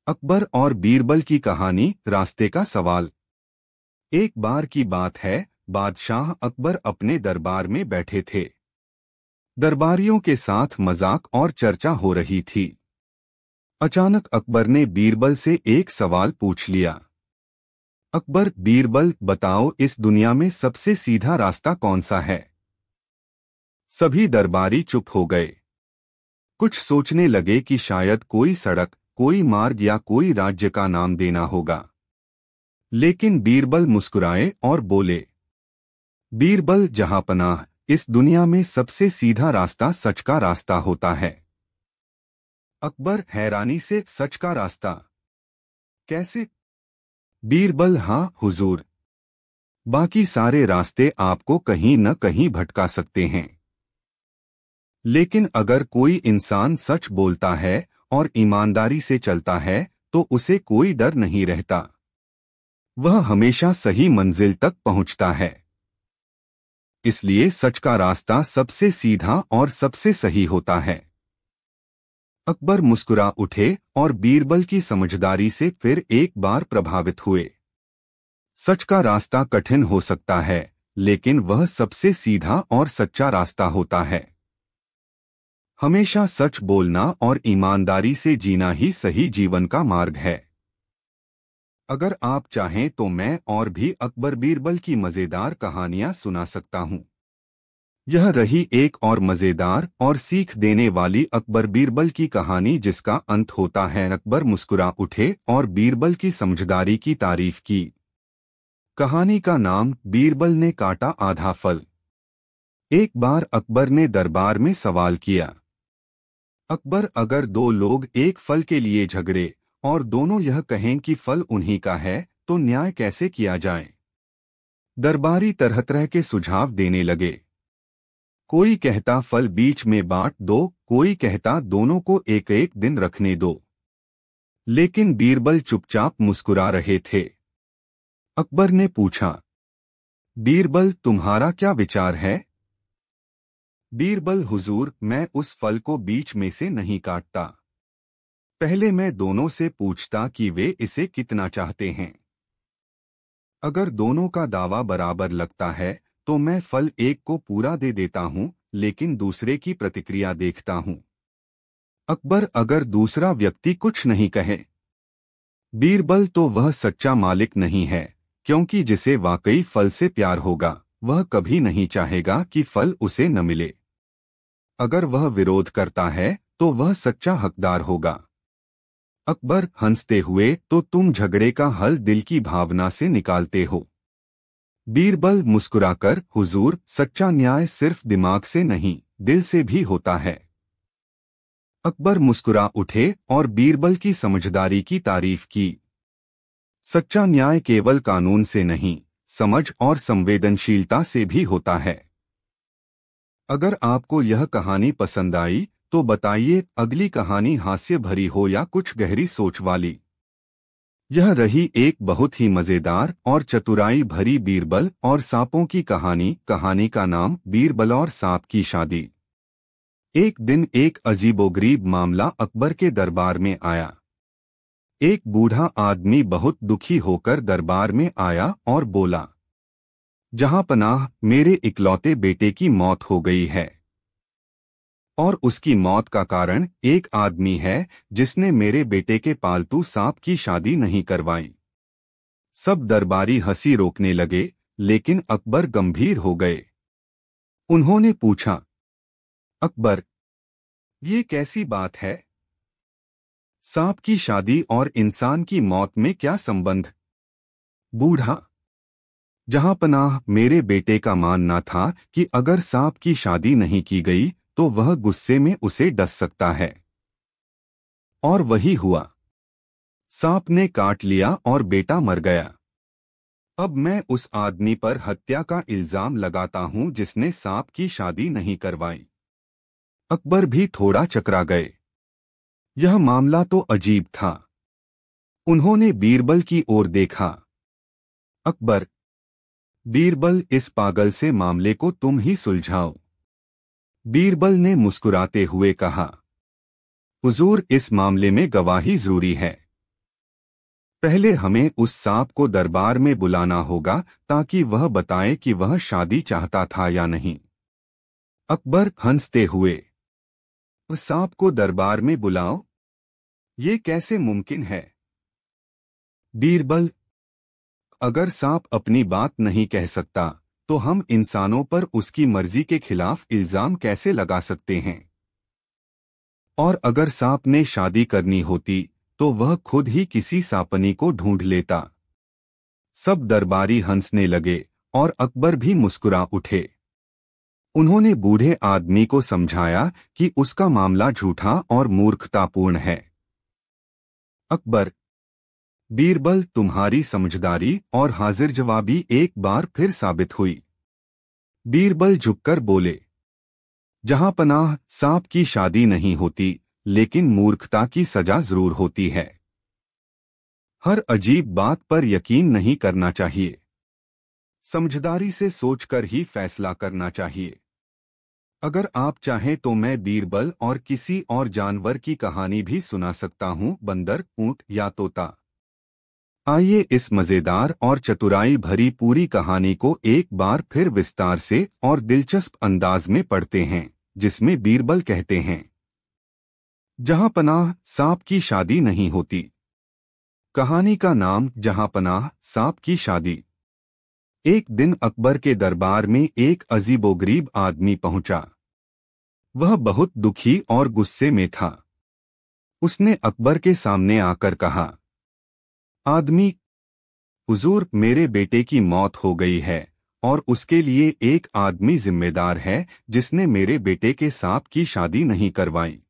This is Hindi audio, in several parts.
अकबर और बीरबल की कहानी, रास्ते का सवाल। एक बार की बात है, बादशाह अकबर अपने दरबार में बैठे थे। दरबारियों के साथ मजाक और चर्चा हो रही थी। अचानक अकबर ने बीरबल से एक सवाल पूछ लिया। अकबर, बीरबल, बताओ, इस दुनिया में सबसे सीधा रास्ता कौन सा है? सभी दरबारी चुप हो गए। कुछ सोचने लगे कि शायद कोई सड़क, कोई मार्ग या कोई राज्य का नाम देना होगा। लेकिन बीरबल मुस्कुराए और बोले, बीरबल जहांपनाह, इस दुनिया में सबसे सीधा रास्ता सच का रास्ता होता है। अकबर हैरानी से, सच का रास्ता? कैसे? बीरबल, हाँ हुजूर, बाकी सारे रास्ते आपको कहीं न कहीं भटका सकते हैं, लेकिन अगर कोई इंसान सच बोलता है और ईमानदारी से चलता है तो उसे कोई डर नहीं रहता। वह हमेशा सही मंजिल तक पहुंचता है। इसलिए सच का रास्ता सबसे सीधा और सबसे सही होता है। अकबर मुस्कुरा उठे और बीरबल की समझदारी से फिर एक बार प्रभावित हुए। सच का रास्ता कठिन हो सकता है, लेकिन वह सबसे सीधा और सच्चा रास्ता होता है। हमेशा सच बोलना और ईमानदारी से जीना ही सही जीवन का मार्ग है। अगर आप चाहें तो मैं और भी अकबर बीरबल की मजेदार कहानियां सुना सकता हूं। यह रही एक और मजेदार और सीख देने वाली अकबर बीरबल की कहानी, जिसका अंत होता है, अकबर मुस्कुरा उठे और बीरबल की समझदारी की तारीफ की। कहानी का नाम, बीरबल ने काटा आधा फल। एक बार अकबर ने दरबार में सवाल किया, अकबर, अगर दो लोग एक फल के लिए झगड़े और दोनों यह कहें कि फल उन्हीं का है, तो न्याय कैसे किया जाए? दरबारी तरह तरह के सुझाव देने लगे। कोई कहता फल बीच में बांट दो, कोई कहता दोनों को एक एक दिन रखने दो। लेकिन बीरबल चुपचाप मुस्कुरा रहे थे। अकबर ने पूछा, बीरबल, तुम्हारा क्या विचार है? बीरबल, हुजूर, मैं उस फल को बीच में से नहीं काटता। पहले मैं दोनों से पूछता कि वे इसे कितना चाहते हैं। अगर दोनों का दावा बराबर लगता है तो मैं फल एक को पूरा दे देता हूं, लेकिन दूसरे की प्रतिक्रिया देखता हूं। अकबर, अगर दूसरा व्यक्ति कुछ नहीं कहे? बीरबल, तो वह सच्चा मालिक नहीं है, क्योंकि जिसे वाकई फल से प्यार होगा वह कभी नहीं चाहेगा कि फल उसे न मिले। अगर वह विरोध करता है तो वह सच्चा हकदार होगा। अकबर हंसते हुए, तो तुम झगड़े का हल दिल की भावना से निकालते हो। बीरबल मुस्कुराकर, हुजूर, सच्चा न्याय सिर्फ दिमाग से नहीं, दिल से भी होता है। अकबर मुस्कुरा उठे और बीरबल की समझदारी की तारीफ की। सच्चा न्याय केवल कानून से नहीं, समझ और संवेदनशीलता से भी होता है। अगर आपको यह कहानी पसंद आई तो बताइए, अगली कहानी हास्य भरी हो या कुछ गहरी सोच वाली। यह रही एक बहुत ही मजेदार और चतुराई भरी बीरबल और सांपों की कहानी। कहानी का नाम, बीरबल और सांप की शादी। एक दिन एक अजीबोगरीब मामला अकबर के दरबार में आया। एक बूढ़ा आदमी बहुत दुखी होकर दरबार में आया और बोला, जहांपनाह, मेरे इकलौते बेटे की मौत हो गई है, और उसकी मौत का कारण एक आदमी है जिसने मेरे बेटे के पालतू सांप की शादी नहीं करवाई। सब दरबारी हंसी रोकने लगे, लेकिन अकबर गंभीर हो गए। उन्होंने पूछा, अकबर, ये कैसी बात है? सांप की शादी और इंसान की मौत में क्या संबंध? बूढ़ा, जहांपनाह, मेरे बेटे का मानना था कि अगर सांप की शादी नहीं की गई तो वह गुस्से में उसे डस सकता है। और वही हुआ। सांप ने काट लिया और बेटा मर गया। अब मैं उस आदमी पर हत्या का इल्जाम लगाता हूं जिसने सांप की शादी नहीं करवाई। अकबर भी थोड़ा चकरा गए। यह मामला तो अजीब था। उन्होंने बीरबल की ओर देखा। अकबर, बीरबल, इस पागल से मामले को तुम ही सुलझाओ। बीरबल ने मुस्कुराते हुए कहा, हुजूर, इस मामले में गवाही जरूरी है। पहले हमें उस सांप को दरबार में बुलाना होगा ताकि वह बताए कि वह शादी चाहता था या नहीं। अकबर हंसते हुए, उस सांप को दरबार में बुलाओ? ये कैसे मुमकिन है? बीरबल, अगर सांप अपनी बात नहीं कह सकता तो हम इंसानों पर उसकी मर्जी के खिलाफ इल्जाम कैसे लगा सकते हैं? और अगर सांप ने शादी करनी होती तो वह खुद ही किसी सांपनी को ढूंढ लेता। सब दरबारी हंसने लगे और अकबर भी मुस्कुरा उठे। उन्होंने बूढ़े आदमी को समझाया कि उसका मामला झूठा और मूर्खतापूर्ण है। अकबर, बीरबल, तुम्हारी समझदारी और हाजिर जवाबी एक बार फिर साबित हुई। बीरबल झुककर बोले, जहां पनाह, सांप की शादी नहीं होती लेकिन मूर्खता की सजा जरूर होती है। हर अजीब बात पर यकीन नहीं करना चाहिए। समझदारी से सोचकर ही फैसला करना चाहिए। अगर आप चाहें तो मैं बीरबल और किसी और जानवर की कहानी भी सुना सकता हूं, बंदर, ऊंट या तोता। आइए इस मजेदार और चतुराई भरी पूरी कहानी को एक बार फिर विस्तार से और दिलचस्प अंदाज में पढ़ते हैं, जिसमें बीरबल कहते हैं, जहां पनाह, सांप की शादी नहीं होती। कहानी का नाम जहां पनाह, सांप की शादी। एक दिन अकबर के दरबार में एक अजीबोगरीब आदमी पहुंचा। वह बहुत दुखी और गुस्से में था। उसने अकबर के सामने आकर कहा, आदमी, हुजूर, मेरे बेटे की मौत हो गई है और उसके लिए एक आदमी जिम्मेदार है जिसने मेरे बेटे के सांप की शादी नहीं करवाई।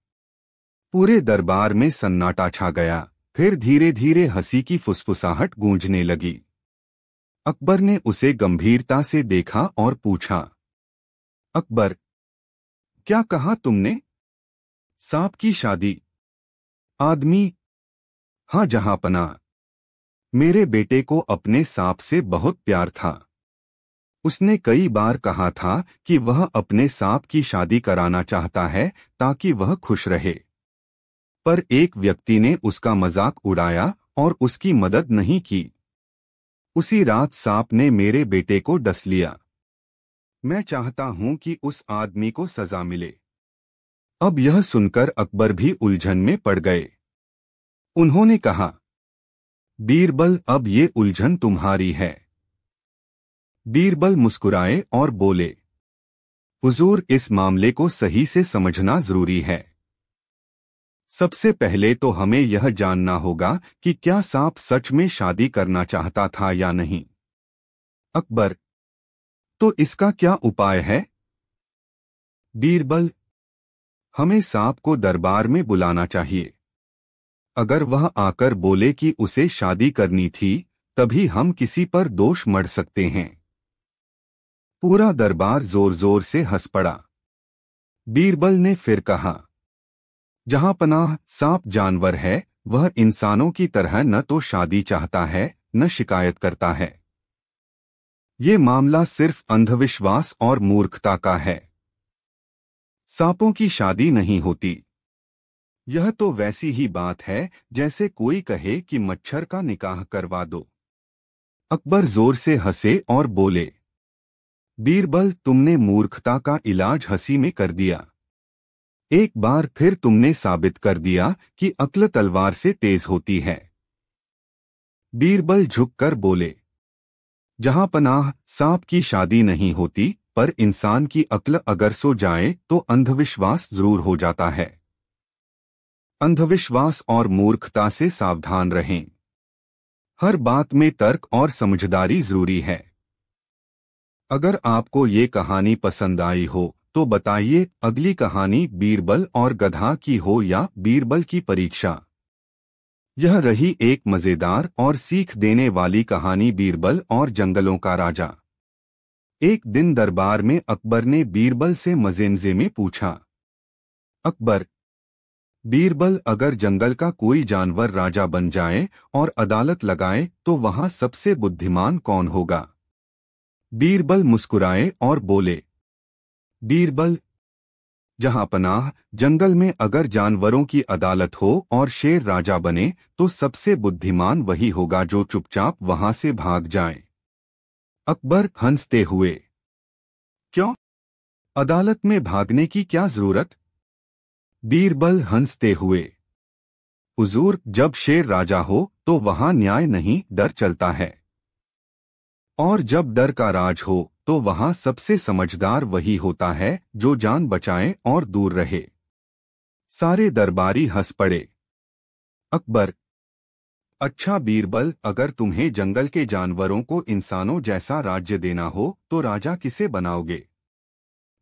पूरे दरबार में सन्नाटा छा गया। फिर धीरे धीरे हंसी की फुसफुसाहट गूंजने लगी। अकबर ने उसे गंभीरता से देखा और पूछा, अकबर, क्या कहा तुमने? सांप की शादी? आदमी, हाँ जहांपनाह, मेरे बेटे को अपने सांप से बहुत प्यार था। उसने कई बार कहा था कि वह अपने सांप की शादी कराना चाहता है ताकि वह खुश रहे। पर एक व्यक्ति ने उसका मजाक उड़ाया और उसकी मदद नहीं की। उसी रात सांप ने मेरे बेटे को डस लिया। मैं चाहता हूं कि उस आदमी को सजा मिले। अब यह सुनकर अकबर भी उलझन में पड़ गए। उन्होंने कहा, बीरबल, अब ये उलझन तुम्हारी है। बीरबल मुस्कुराए और बोले, हुजूर, इस मामले को सही से समझना जरूरी है। सबसे पहले तो हमें यह जानना होगा कि क्या सांप सच में शादी करना चाहता था या नहीं। अकबर, तो इसका क्या उपाय है? बीरबल, हमें सांप को दरबार में बुलाना चाहिए। अगर वह आकर बोले कि उसे शादी करनी थी, तभी हम किसी पर दोष मढ़ सकते हैं। पूरा दरबार जोर जोर से हंस पड़ा। बीरबल ने फिर कहा, जहां पनाह, सांप जानवर है, वह इंसानों की तरह न तो शादी चाहता है न शिकायत करता है। ये मामला सिर्फ अंधविश्वास और मूर्खता का है। सांपों की शादी नहीं होती। यह तो वैसी ही बात है जैसे कोई कहे कि मच्छर का निकाह करवा दो। अकबर जोर से हंसे और बोले, बीरबल, तुमने मूर्खता का इलाज हंसी में कर दिया। एक बार फिर तुमने साबित कर दिया कि अक्ल तलवार से तेज होती है। बीरबल झुककर बोले, जहां पनाह, सांप की शादी नहीं होती, पर इंसान की अक्ल अगर सो जाए तो अंधविश्वास जरूर हो जाता है। अंधविश्वास और मूर्खता से सावधान रहें। हर बात में तर्क और समझदारी जरूरी है। अगर आपको ये कहानी पसंद आई हो तो बताइए अगली कहानी बीरबल और गधा की हो या बीरबल की परीक्षा। यह रही एक मजेदार और सीख देने वाली कहानी, बीरबल और जंगलों का राजा। एक दिन दरबार में अकबर ने बीरबल से मजे में पूछा, अकबर, बीरबल, अगर जंगल का कोई जानवर राजा बन जाए और अदालत लगाए तो वहां सबसे बुद्धिमान कौन होगा? बीरबल मुस्कुराए और बोले, बीरबल, जहां पनाह, जंगल में अगर जानवरों की अदालत हो और शेर राजा बने तो सबसे बुद्धिमान वही होगा जो चुपचाप वहां से भाग जाए। अकबर हंसते हुए, क्यों? अदालत में भागने की क्या जरूरत? बीरबल हंसते हुए, हुजूर, जब शेर राजा हो तो वहां न्याय नहीं डर चलता है, और जब डर का राज हो तो वहां सबसे समझदार वही होता है जो जान बचाए और दूर रहे। सारे दरबारी हंस पड़े। अकबर, अच्छा बीरबल, अगर तुम्हें जंगल के जानवरों को इंसानों जैसा राज्य देना हो तो राजा किसे बनाओगे?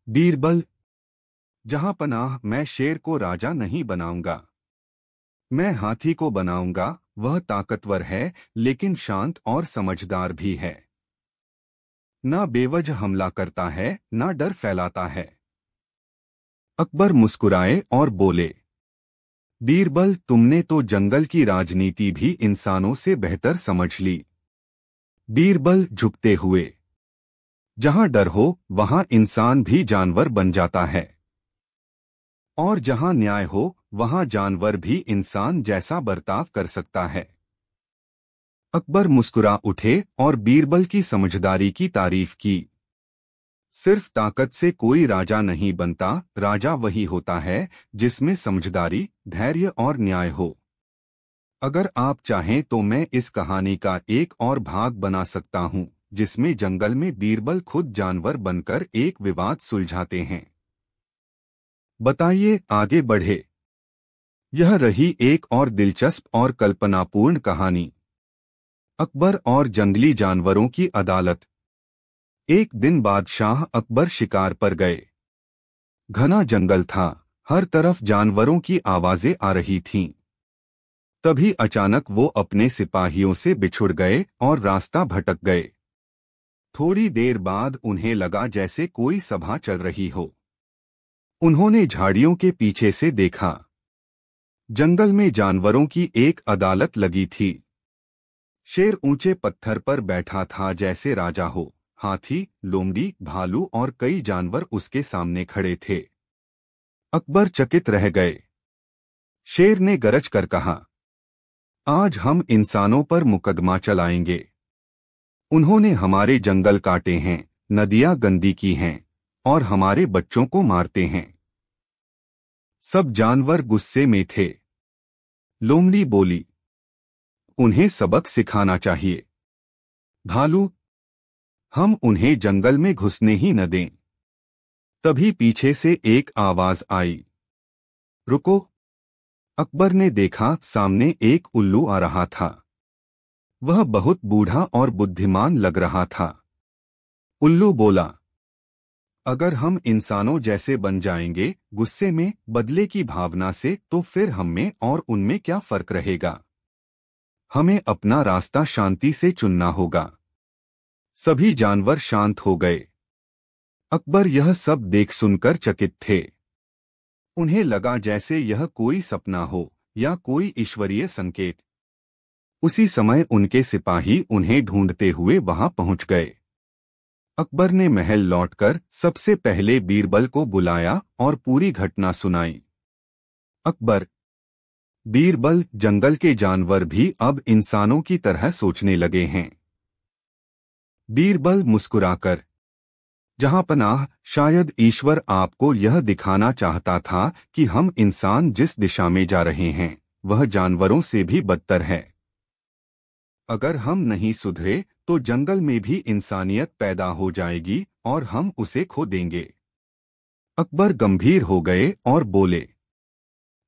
बीरबल, जहां पनाह, मैं शेर को राजा नहीं बनाऊंगा। मैं हाथी को बनाऊंगा। वह ताकतवर है लेकिन शांत और समझदार भी है। ना बेवजह हमला करता है, ना डर फैलाता है। अकबर मुस्कुराए और बोले, बीरबल, तुमने तो जंगल की राजनीति भी इंसानों से बेहतर समझ ली। बीरबल झुकते हुए, जहां डर हो वहां इंसान भी जानवर बन जाता है, और जहां न्याय हो वहां जानवर भी इंसान जैसा बर्ताव कर सकता है। अकबर मुस्कुरा उठे और बीरबल की समझदारी की तारीफ की। सिर्फ ताकत से कोई राजा नहीं बनता, राजा वही होता है जिसमें समझदारी, धैर्य और न्याय हो। अगर आप चाहें तो मैं इस कहानी का एक और भाग बना सकता हूं, जिसमें जंगल में बीरबल खुद जानवर बनकर एक विवाद सुलझाते हैं। बताइए, आगे बढ़े। यह रही एक और दिलचस्प और कल्पनापूर्ण कहानी, अकबर और जंगली जानवरों की अदालत। एक दिन बादशाह अकबर शिकार पर गए। घना जंगल था, हर तरफ जानवरों की आवाजें आ रही थीं। तभी अचानक वो अपने सिपाहियों से बिछुड़ गए और रास्ता भटक गए। थोड़ी देर बाद उन्हें लगा जैसे कोई सभा चल रही हो। उन्होंने झाड़ियों के पीछे से देखा। जंगल में जानवरों की एक अदालत लगी थी। शेर ऊंचे पत्थर पर बैठा था जैसे राजा हो। हाथी, लोमड़ी, भालू और कई जानवर उसके सामने खड़े थे। अकबर चकित रह गए। शेर ने गरज कर कहा, आज हम इंसानों पर मुकदमा चलाएंगे। उन्होंने हमारे जंगल काटे हैं, नदियां गंदी की हैं और हमारे बच्चों को मारते हैं। सब जानवर गुस्से में थे। लोमड़ी बोली, उन्हें सबक सिखाना चाहिए। भालू, हम उन्हें जंगल में घुसने ही न दें। तभी पीछे से एक आवाज आई, रुको। अकबर ने देखा, सामने एक उल्लू आ रहा था। वह बहुत बूढ़ा और बुद्धिमान लग रहा था। उल्लू बोला, अगर हम इंसानों जैसे बन जाएंगे, गुस्से में, बदले की भावना से, तो फिर हम में और उनमें क्या फर्क रहेगा? हमें अपना रास्ता शांति से चुनना होगा। सभी जानवर शांत हो गए। अकबर यह सब देख सुनकर चकित थे। उन्हें लगा जैसे यह कोई सपना हो या कोई ईश्वरीय संकेत। उसी समय उनके सिपाही उन्हें ढूंढते हुए वहां पहुंच गए। अकबर ने महल लौटकर सबसे पहले बीरबल को बुलाया और पूरी घटना सुनाई। अकबर, बीरबल, जंगल के जानवर भी अब इंसानों की तरह सोचने लगे हैं। बीरबल मुस्कुराकर, जहां पनाह, शायद ईश्वर आपको यह दिखाना चाहता था कि हम इंसान जिस दिशा में जा रहे हैं वह जानवरों से भी बदतर है। अगर हम नहीं सुधरे तो जंगल में भी इंसानियत पैदा हो जाएगी और हम उसे खो देंगे। अकबर गंभीर हो गए और बोले,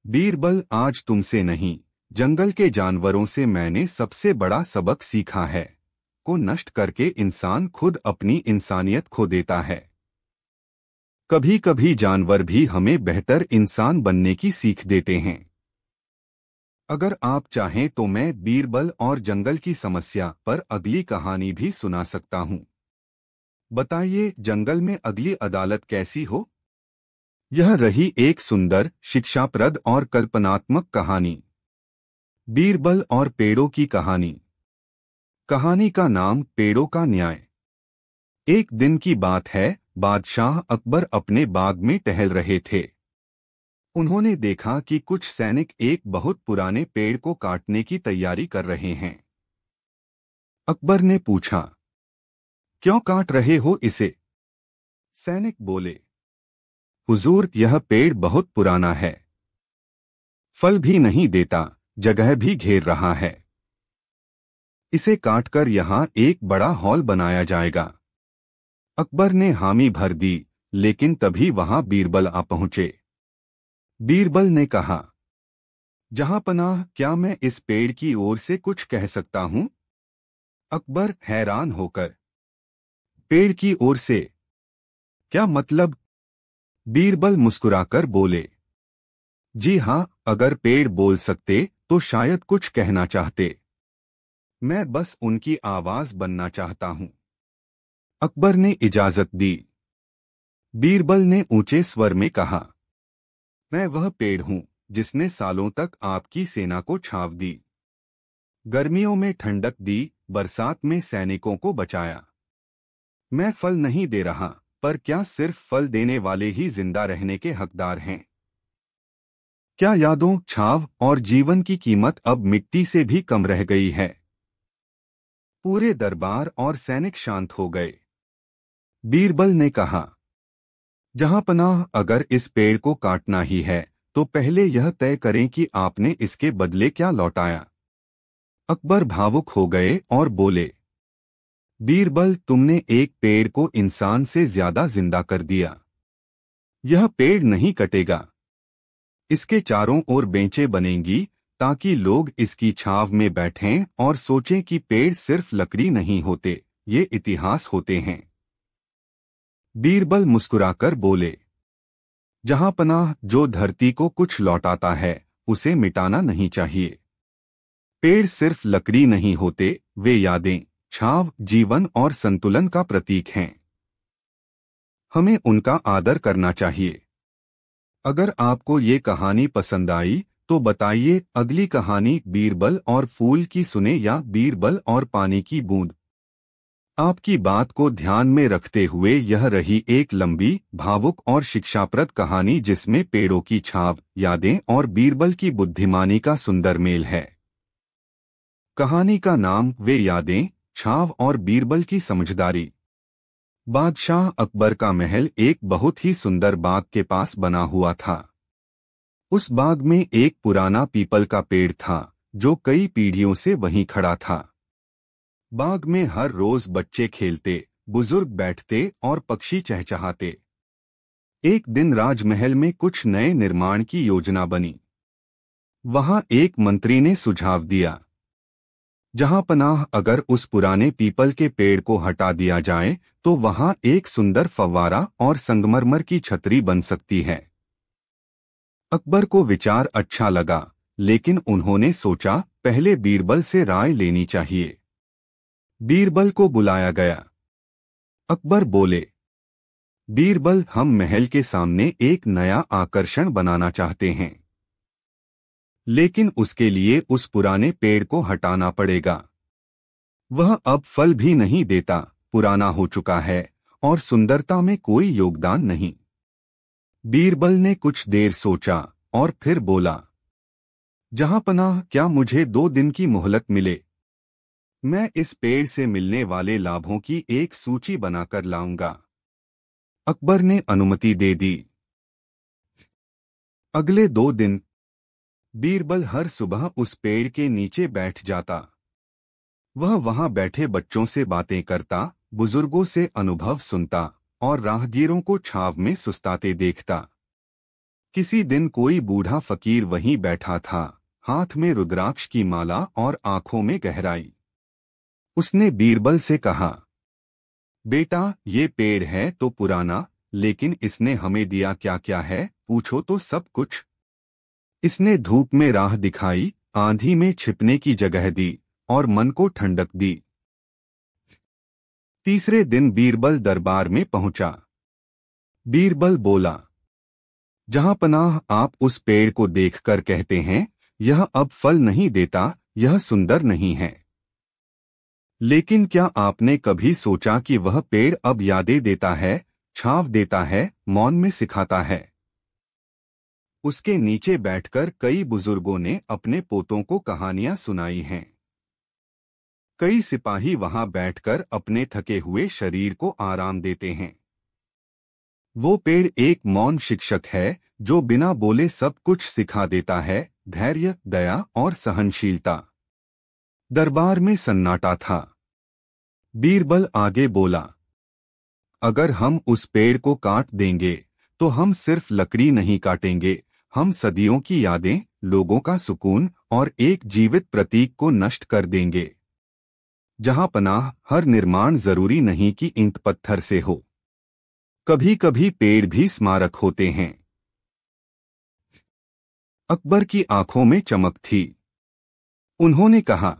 बीरबल, आज तुमसे नहीं, जंगल के जानवरों से मैंने सबसे बड़ा सबक सीखा है। को नष्ट करके इंसान खुद अपनी इंसानियत खो देता है। कभी कभी जानवर भी हमें बेहतर इंसान बनने की सीख देते हैं। अगर आप चाहें तो मैं बीरबल और जंगल की समस्या पर अगली कहानी भी सुना सकता हूं। बताइए, जंगल में अगली अदालत कैसी हो? यह रही एक सुंदर, शिक्षाप्रद और कल्पनात्मक कहानी, बीरबल और पेड़ों की कहानी। कहानी का नाम, पेड़ों का न्याय। एक दिन की बात है, बादशाह अकबर अपने बाग में टहल रहे थे। उन्होंने देखा कि कुछ सैनिक एक बहुत पुराने पेड़ को काटने की तैयारी कर रहे हैं। अकबर ने पूछा, क्यों काट रहे हो इसे? सैनिक बोले, हुजूर, यह पेड़ बहुत पुराना है, फल भी नहीं देता, जगह भी घेर रहा है। इसे काटकर यहाँ एक बड़ा हॉल बनाया जाएगा। अकबर ने हामी भर दी, लेकिन तभी वहां बीरबल आ पहुंचे। बीरबल ने कहा, जहांपनाह, क्या मैं इस पेड़ की ओर से कुछ कह सकता हूं? अकबर हैरान होकर, पेड़ की ओर से? क्या मतलब? बीरबल मुस्कुराकर बोले, जी हां, अगर पेड़ बोल सकते तो शायद कुछ कहना चाहते। मैं बस उनकी आवाज बनना चाहता हूं। अकबर ने इजाजत दी। बीरबल ने ऊंचे स्वर में कहा, मैं वह पेड़ हूं जिसने सालों तक आपकी सेना को छांव दी, गर्मियों में ठंडक दी, बरसात में सैनिकों को बचाया। मैं फल नहीं दे रहा, पर क्या सिर्फ फल देने वाले ही जिंदा रहने के हकदार हैं? क्या यादों, छाव और जीवन की कीमत अब मिट्टी से भी कम रह गई है? पूरे दरबार और सैनिक शांत हो गए। बीरबल ने कहा, जहांपनाह, अगर इस पेड़ को काटना ही है तो पहले यह तय करें कि आपने इसके बदले क्या लौटाया। अकबर भावुक हो गए और बोले, बीरबल, तुमने एक पेड़ को इंसान से ज्यादा जिंदा कर दिया। यह पेड़ नहीं कटेगा। इसके चारों ओर बेंचें बनेंगी ताकि लोग इसकी छांव में बैठें और सोचें कि पेड़ सिर्फ लकड़ी नहीं होते, ये इतिहास होते हैं। बीरबल मुस्कुराकर बोले, जहांपनाह, जो धरती को कुछ लौटाता है उसे मिटाना नहीं चाहिए। पेड़ सिर्फ लकड़ी नहीं होते, वे यादें, छांव, जीवन और संतुलन का प्रतीक हैं। हमें उनका आदर करना चाहिए। अगर आपको ये कहानी पसंद आई तो बताइए अगली कहानी बीरबल और फूल की सुने या बीरबल और पानी की बूंद। आपकी बात को ध्यान में रखते हुए यह रही एक लंबी, भावुक और शिक्षाप्रद कहानी जिसमें पेड़ों की छाव, यादें और बीरबल की बुद्धिमानी का सुंदर मेल है। कहानी का नाम वे यादें, छाव और बीरबल की समझदारी। बादशाह अकबर का महल एक बहुत ही सुंदर बाग के पास बना हुआ था। उस बाग में एक पुराना पीपल का पेड़ था जो कई पीढ़ियों से वहीं खड़ा था। बाग में हर रोज बच्चे खेलते, बुजुर्ग बैठते और पक्षी चहचहाते। एक दिन राजमहल में कुछ नए निर्माण की योजना बनी। वहां एक मंत्री ने सुझाव दिया, जहांपनाह, अगर उस पुराने पीपल के पेड़ को हटा दिया जाए तो वहां एक सुंदर फव्वारा और संगमरमर की छतरी बन सकती है। अकबर को विचार अच्छा लगा, लेकिन उन्होंने सोचा पहले बीरबल से राय लेनी चाहिए। बीरबल को बुलाया गया। अकबर बोले, बीरबल, हम महल के सामने एक नया आकर्षण बनाना चाहते हैं, लेकिन उसके लिए उस पुराने पेड़ को हटाना पड़ेगा। वह अब फल भी नहीं देता, पुराना हो चुका है और सुंदरता में कोई योगदान नहीं। बीरबल ने कुछ देर सोचा और फिर बोला, जहांपनाह, क्या मुझे 2 दिन की मोहलत मिले? मैं इस पेड़ से मिलने वाले लाभों की एक सूची बनाकर लाऊंगा। अकबर ने अनुमति दे दी। अगले 2 दिन बीरबल हर सुबह उस पेड़ के नीचे बैठ जाता। वह वहां बैठे बच्चों से बातें करता, बुजुर्गों से अनुभव सुनता और राहगीरों को छाव में सुस्ताते देखता। किसी दिन कोई बूढ़ा फकीर वहीं बैठा था, हाथ में रुद्राक्ष की माला और आंखों में गहराई। उसने बीरबल से कहा, बेटा, ये पेड़ है तो पुराना, लेकिन इसने हमें दिया क्या क्या है? पूछो तो सब कुछ। इसने धूप में राह दिखाई, आंधी में छिपने की जगह दी और मन को ठंडक दी। तीसरे दिन बीरबल दरबार में पहुंचा। बीरबल बोला, जहांपनाह, आप उस पेड़ को देखकर कहते हैं यह अब फल नहीं देता, यह सुंदर नहीं है। लेकिन क्या आपने कभी सोचा कि वह पेड़ अब यादें देता है, छांव देता है, मौन में सिखाता है? उसके नीचे बैठकर कई बुजुर्गों ने अपने पोतों को कहानियां सुनाई हैं। कई सिपाही वहां बैठकर अपने थके हुए शरीर को आराम देते हैं। वो पेड़ एक मौन शिक्षक है जो बिना बोले सब कुछ सिखा देता है, धैर्य, दया और सहनशीलता। दरबार में सन्नाटा था। बीरबल आगे बोला, अगर हम उस पेड़ को काट देंगे तो हम सिर्फ लकड़ी नहीं काटेंगे, हम सदियों की यादें, लोगों का सुकून और एक जीवित प्रतीक को नष्ट कर देंगे। जहां पनाह, हर निर्माण जरूरी नहीं कि ईंट पत्थर से हो। कभी कभी पेड़ भी स्मारक होते हैं। अकबर की आंखों में चमक थी। उन्होंने कहा,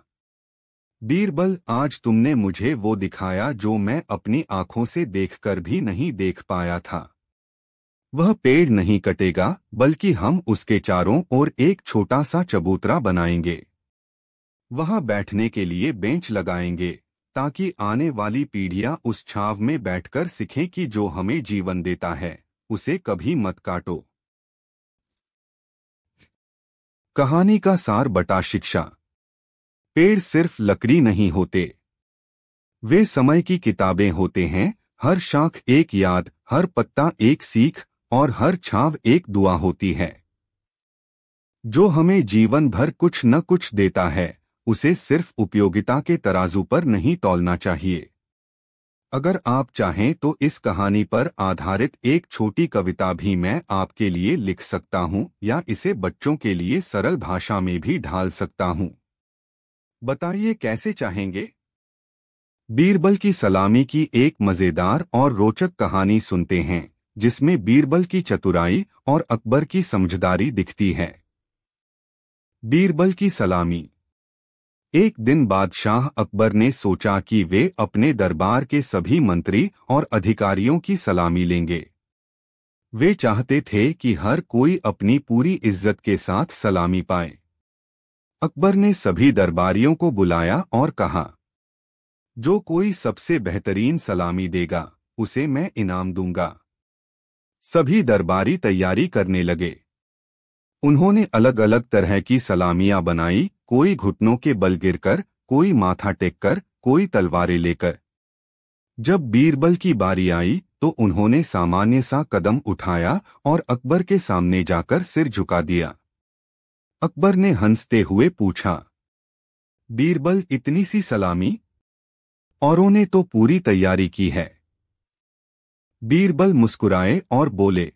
बीरबल, आज तुमने मुझे वो दिखाया जो मैं अपनी आंखों से देखकर भी नहीं देख पाया था। वह पेड़ नहीं कटेगा, बल्कि हम उसके चारों ओर एक छोटा सा चबूतरा बनाएंगे। वहां बैठने के लिए बेंच लगाएंगे ताकि आने वाली पीढ़ियां उस छाव में बैठकर सीखें कि जो हमें जीवन देता है उसे कभी मत काटो। कहानी का सार बटा शिक्षा। पेड़ सिर्फ लकड़ी नहीं होते, वे समय की किताबें होते हैं। हर शाख एक याद, हर पत्ता एक सीख और हर छाव एक दुआ होती है। जो हमें जीवन भर कुछ न कुछ देता है उसे सिर्फ उपयोगिता के तराजू पर नहीं तौलना चाहिए। अगर आप चाहें तो इस कहानी पर आधारित एक छोटी कविता भी मैं आपके लिए लिख सकता हूं या इसे बच्चों के लिए सरल भाषा में भी ढाल सकता हूं। बताइए कैसे चाहेंगे? बीरबल की सलामी की एक मजेदार और रोचक कहानी सुनते हैं जिसमें बीरबल की चतुराई और अकबर की समझदारी दिखती है। बीरबल की सलामी। एक दिन बादशाह अकबर ने सोचा कि वे अपने दरबार के सभी मंत्री और अधिकारियों की सलामी लेंगे। वे चाहते थे कि हर कोई अपनी पूरी इज्जत के साथ सलामी पाए। अकबर ने सभी दरबारियों को बुलाया और कहा, जो कोई सबसे बेहतरीन सलामी देगा उसे मैं इनाम दूंगा। सभी दरबारी तैयारी करने लगे। उन्होंने अलग अलग तरह की सलामियां बनाई, कोई घुटनों के बल गिरकर, कोई माथा टेककर, कोई तलवारें लेकर। जब बीरबल की बारी आई तो उन्होंने सामान्य सा कदम उठाया और अकबर के सामने जाकर सिर झुका दिया। अकबर ने हंसते हुए पूछा, बीरबल, इतनी सी सलामी? औरों ने तो पूरी तैयारी की है। बीरबल मुस्कुराए और बोले,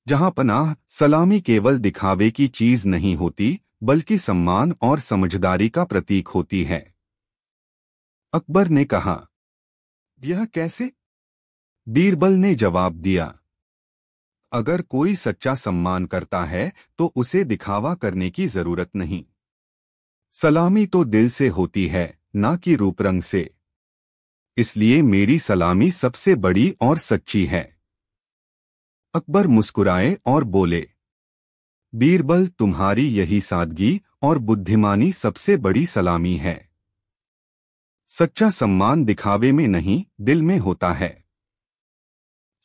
जहां पनाह, सलामी केवल दिखावे की चीज नहीं होती बल्कि सम्मान और समझदारी का प्रतीक होती है। अकबर ने कहा, यह कैसे? बीरबल ने जवाब दिया, अगर कोई सच्चा सम्मान करता है तो उसे दिखावा करने की जरूरत नहीं। सलामी तो दिल से होती है, ना कि रूप रंग से। इसलिए मेरी सलामी सबसे बड़ी और सच्ची है। अकबर मुस्कुराए और बोले, बीरबल, तुम्हारी यही सादगी और बुद्धिमानी सबसे बड़ी सलामी है। सच्चा सम्मान दिखावे में नहीं, दिल में होता है।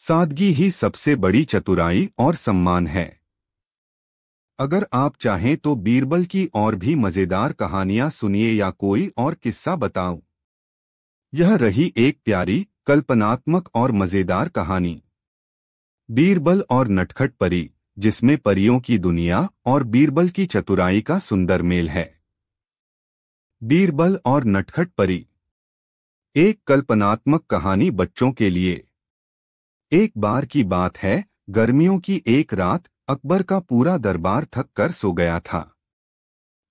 सादगी ही सबसे बड़ी चतुराई और सम्मान है। अगर आप चाहें तो बीरबल की और भी मजेदार कहानियां सुनिए या कोई और किस्सा बताऊं। यह रही एक प्यारी, कल्पनात्मक और मजेदार कहानी, बीरबल और नटखट परी, जिसमें परियों की दुनिया और बीरबल की चतुराई का सुंदर मेल है। बीरबल और नटखट परी, एक कल्पनात्मक कहानी बच्चों के लिए। एक बार की बात है, गर्मियों की एक रात अकबर का पूरा दरबार थक कर सो गया था।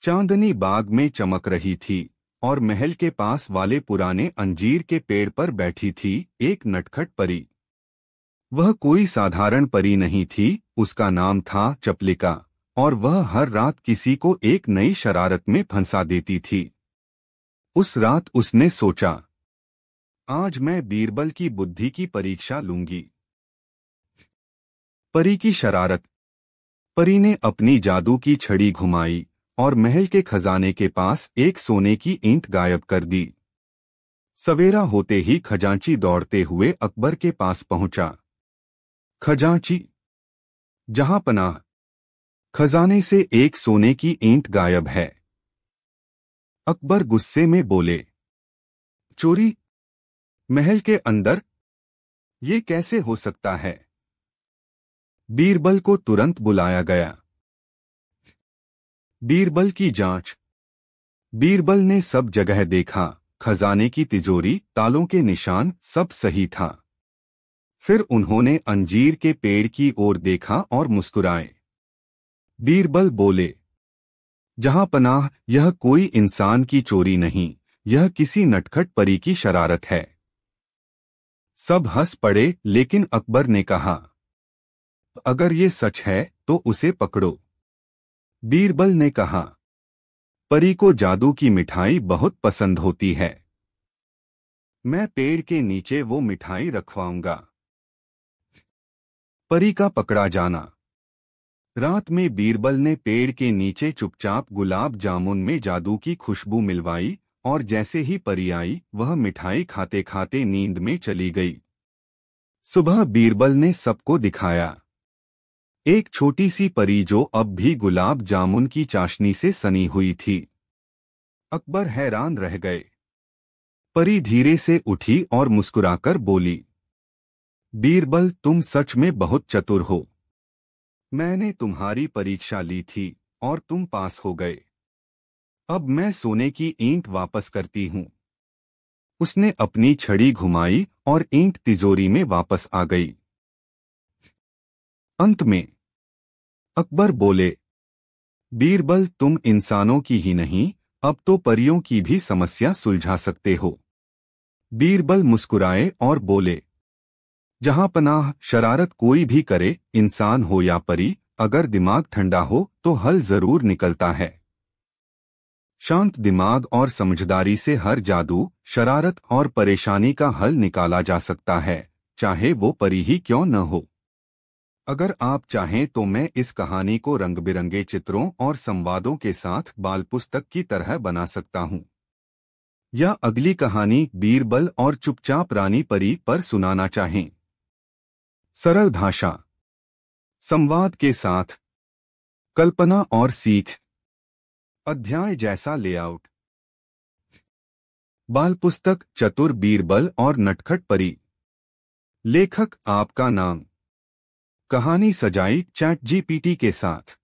चांदनी बाग में चमक रही थी और महल के पास वाले पुराने अंजीर के पेड़ पर बैठी थी एक नटखट परी। वह कोई साधारण परी नहीं थी, उसका नाम था चपलिका और वह हर रात किसी को एक नई शरारत में फंसा देती थी। उस रात उसने सोचा, आज मैं बीरबल की बुद्धि की परीक्षा लूंगी। परी की शरारत। परी ने अपनी जादू की छड़ी घुमाई और महल के खजाने के पास एक सोने की ईंट गायब कर दी। सवेरा होते ही खजांची दौड़ते हुए अकबर के पास पहुंचा। खजांची, जहां पनाह, खजाने से एक सोने की ईंट गायब है। अकबर गुस्से में बोले, चोरी? महल के अंदर? ये कैसे हो सकता है? बीरबल को तुरंत बुलाया गया। बीरबल की जांच। बीरबल ने सब जगह देखा, खजाने की तिजोरी, तालों के निशान, सब सही था। फिर उन्होंने अंजीर के पेड़ की ओर देखा और मुस्कुराए। बीरबल बोले, जहां पनाह, यह कोई इंसान की चोरी नहीं, यह किसी नटखट परी की शरारत है। सब हंस पड़े, लेकिन अकबर ने कहा, अगर ये सच है तो उसे पकड़ो। बीरबल ने कहा, परी को जादू की मिठाई बहुत पसंद होती है। मैं पेड़ के नीचे वो मिठाई रखवाऊंगा। परी का पकड़ा जाना। रात में बीरबल ने पेड़ के नीचे चुपचाप गुलाब जामुन में जादू की खुशबू मिलवाई, और जैसे ही परी आई, वह मिठाई खाते खाते नींद में चली गई। सुबह बीरबल ने सबको दिखाया। एक छोटी सी परी जो अब भी गुलाब जामुन की चाशनी से सनी हुई थी। अकबर हैरान रह गए। परी धीरे से उठी और मुस्कुराकर बोली, बीरबल, तुम सच में बहुत चतुर हो। मैंने तुम्हारी परीक्षा ली थी और तुम पास हो गए। अब मैं सोने की ईंट वापस करती हूँ। उसने अपनी छड़ी घुमाई और ईंट तिजोरी में वापस आ गई। अंत में अकबर बोले, बीरबल, तुम इंसानों की ही नहीं, अब तो परियों की भी समस्या सुलझा सकते हो। बीरबल मुस्कुराए और बोले, जहां पनाह, शरारत कोई भी करे, इंसान हो या परी, अगर दिमाग ठंडा हो तो हल जरूर निकलता है। शांत दिमाग और समझदारी से हर जादू, शरारत और परेशानी का हल निकाला जा सकता है, चाहे वो परी ही क्यों न हो। अगर आप चाहें तो मैं इस कहानी को रंग बिरंगे चित्रों और संवादों के साथ बाल पुस्तक की तरह बना सकता हूं, या अगली कहानी बीरबल और चुपचाप रानी परी पर सुनाना चाहें। सरल भाषा, संवाद के साथ, कल्पना और सीख, अध्याय जैसा लेआउट। बाल पुस्तक चतुर बीरबल और नटखट परी। लेखक आपका नाम। कहानी सजाई ChatGPT के साथ।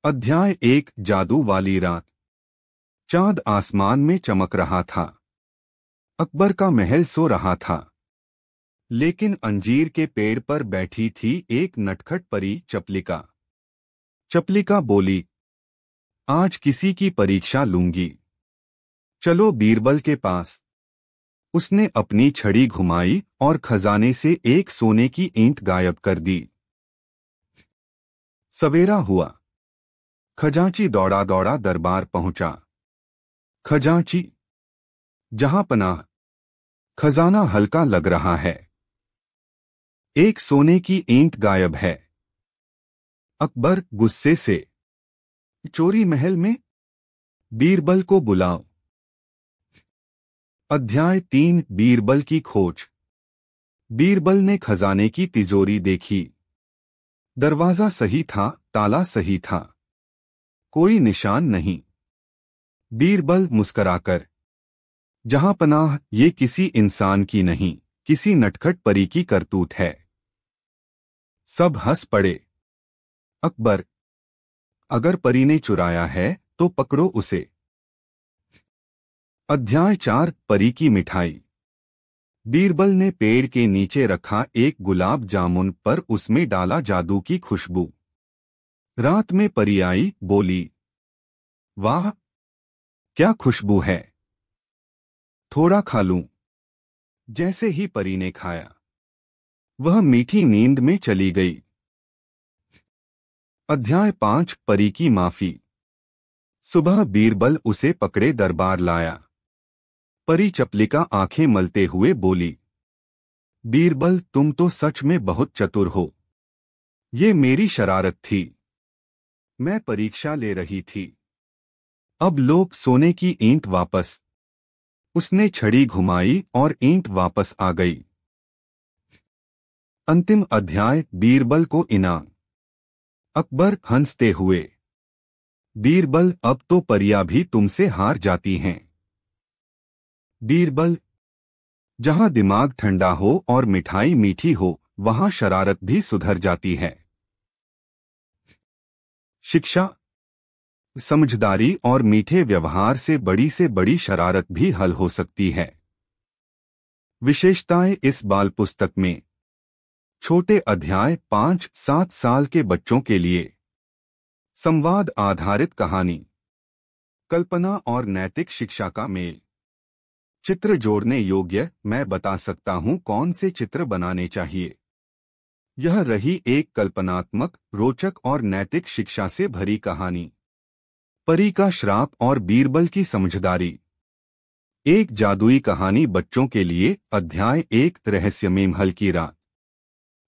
अध्याय 1, जादू वाली रात। चांद आसमान में चमक रहा था। अकबर का महल सो रहा था, लेकिन अंजीर के पेड़ पर बैठी थी एक नटखट परी, चपलिका। चपलिका बोली, आज किसी की परीक्षा लूंगी। चलो बीरबल के पास। उसने अपनी छड़ी घुमाई और खजाने से एक सोने की ईंट गायब कर दी। सवेरा हुआ। खजांची दौड़ा दौड़ा दरबार पहुंचा। खजांची, जहां पनाह, खजाना हल्का लग रहा है। एक सोने की ईंट गायब है। अकबर गुस्से से, चोरी महल में? बीरबल को बुलाओ। अध्याय 3, बीरबल की खोज। बीरबल ने खजाने की तिजोरी देखी। दरवाजा सही था, ताला सही था, कोई निशान नहीं। बीरबल मुस्कराकर, जहां पनाह, ये किसी इंसान की नहीं, किसी नटखट परी की करतूत है। सब हंस पड़े। अकबर, अगर परी ने चुराया है तो पकड़ो उसे। अध्याय 4, परी की मिठाई। बीरबल ने पेड़ के नीचे रखा एक गुलाब जामुन पर उसमें डाला जादू की खुशबू। रात में परी आई, बोली, वाह, क्या खुशबू है, थोड़ा खा लूं। जैसे ही परी ने खाया, वह मीठी नींद में चली गई। अध्याय 5, परी की माफी। सुबह बीरबल उसे पकड़े दरबार लाया। परी चपलिका आंखें मलते हुए बोली, बीरबल, तुम तो सच में बहुत चतुर हो। ये मेरी शरारत थी, मैं परीक्षा ले रही थी। अब लोग सोने की ईंट वापस। उसने छड़ी घुमाई और ईंट वापस आ गई। अंतिम अध्याय, बीरबल को इनाम। अकबर हंसते हुए, बीरबल अब तो परियां भी तुमसे हार जाती हैं। बीरबल, जहां दिमाग ठंडा हो और मिठाई मीठी हो वहां शरारत भी सुधर जाती है। शिक्षा, समझदारी और मीठे व्यवहार से बड़ी शरारत भी हल हो सकती है। विशेषताएं इस बाल पुस्तक में। छोटे अध्याय 5-7 साल के बच्चों के लिए। संवाद आधारित कहानी। कल्पना और नैतिक शिक्षा का मेल। चित्र जोड़ने योग्य। मैं बता सकता हूं कौन से चित्र बनाने चाहिए। यह रही एक कल्पनात्मक, रोचक और नैतिक शिक्षा से भरी कहानी। परी का श्राप और बीरबल की समझदारी। एक जादुई कहानी बच्चों के लिए। अध्याय 1, रहस्यमय महल की रात।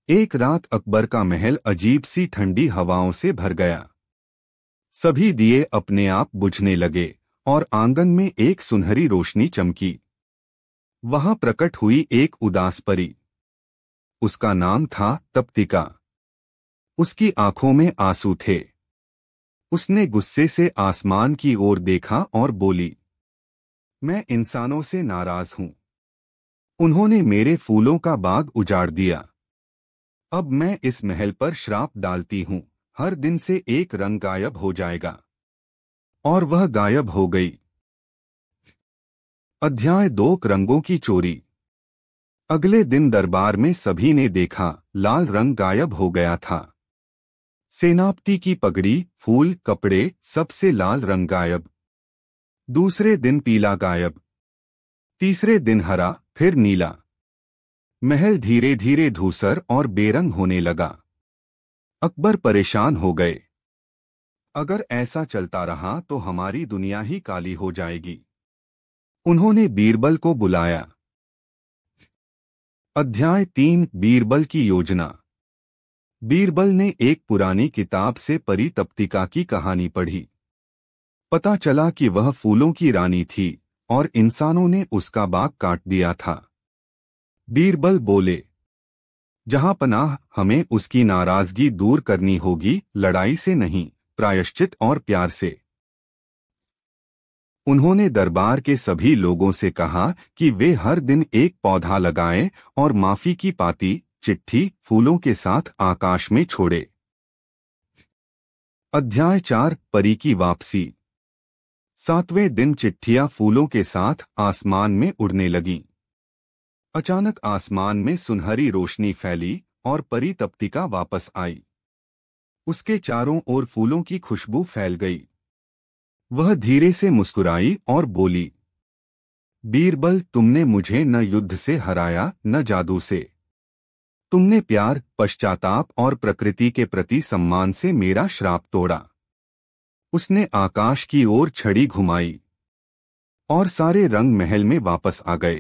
एक रात अकबर का महल अजीब सी ठंडी हवाओं से भर गया। सभी दिए अपने आप बुझने लगे और आंगन में एक सुनहरी रोशनी चमकी। वहां प्रकट हुई एक उदास परी। उसका नाम था तप्तिका। उसकी आंखों में आंसू थे। उसने गुस्से से आसमान की ओर देखा और बोली, मैं इंसानों से नाराज हूं। उन्होंने मेरे फूलों का बाग उजाड़ दिया। अब मैं इस महल पर श्राप डालती हूं, हर दिन से एक रंग गायब हो जाएगा। और वह गायब हो गई। अध्याय 2, रंगों की चोरी। अगले दिन दरबार में सभी ने देखा, लाल रंग गायब हो गया था। सेनापति की पगड़ी, फूल, कपड़े, सबसे लाल रंग गायब। दूसरे दिन पीला गायब। तीसरे दिन हरा, फिर नीला। महल धीरे धीरे धूसर और बेरंग होने लगा। अकबर परेशान हो गए। अगर ऐसा चलता रहा तो हमारी दुनिया ही काली हो जाएगी। उन्होंने बीरबल को बुलाया। अध्याय 3, बीरबल की योजना। बीरबल ने एक पुरानी किताब से परी तप्तिका की कहानी पढ़ी। पता चला कि वह फूलों की रानी थी और इंसानों ने उसका बाग काट दिया था। बीरबल बोले, जहां पनाह, हमें उसकी नाराजगी दूर करनी होगी, लड़ाई से नहीं, प्रायश्चित और प्यार से। उन्होंने दरबार के सभी लोगों से कहा कि वे हर दिन एक पौधा लगाएं और माफी की पाती, चिट्ठी, फूलों के साथ आकाश में छोड़े। अध्याय 4, परी की वापसी। 7वें दिन चिट्ठियां फूलों के साथ आसमान में उड़ने लगीं। अचानक आसमान में सुनहरी रोशनी फैली और परी तप्तिका वापस आई। उसके चारों ओर फूलों की खुशबू फैल गई। वह धीरे से मुस्कुराई और बोली, बीरबल, तुमने मुझे न युद्ध से हराया न जादू से। तुमने प्यार, पश्चाताप और प्रकृति के प्रति सम्मान से मेरा श्राप तोड़ा। उसने आकाश की ओर छड़ी घुमाई और सारे रंग महल में वापस आ गए।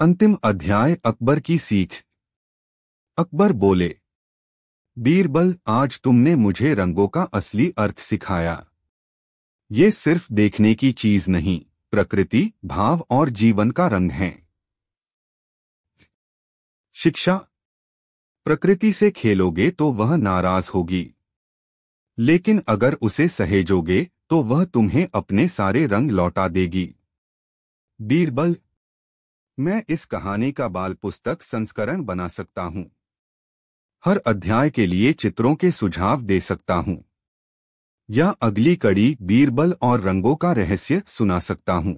अंतिम अध्याय, अकबर की सीख। अकबर बोले, बीरबल, आज तुमने मुझे रंगों का असली अर्थ सिखाया। ये सिर्फ देखने की चीज नहीं, प्रकृति, भाव और जीवन का रंग है। शिक्षा, प्रकृति से खेलोगे तो वह नाराज होगी, लेकिन अगर उसे सहेजोगे तो वह तुम्हें अपने सारे रंग लौटा देगी। बीरबल, मैं इस कहानी का बाल पुस्तक संस्करण बना सकता हूं। हर अध्याय के लिए चित्रों के सुझाव दे सकता हूं, या अगली कड़ी बीरबल और रंगों का रहस्य सुना सकता हूं।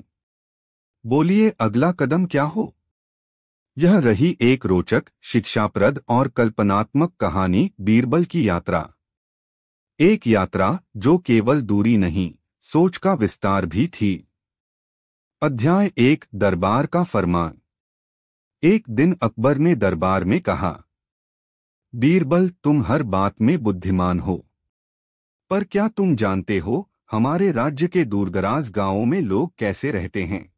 बोलिए, अगला कदम क्या हो? यह रही एक रोचक, शिक्षाप्रद और कल्पनात्मक कहानी, बीरबल की यात्रा। एक यात्रा जो केवल दूरी नहीं, सोच का विस्तार भी थी। अध्याय 1, दरबार का फरमान। एक दिन अकबर ने दरबार में कहा, बीरबल, तुम हर बात में बुद्धिमान हो, पर क्या तुम जानते हो हमारे राज्य के दूरदराज गांवों में लोग कैसे रहते हैं?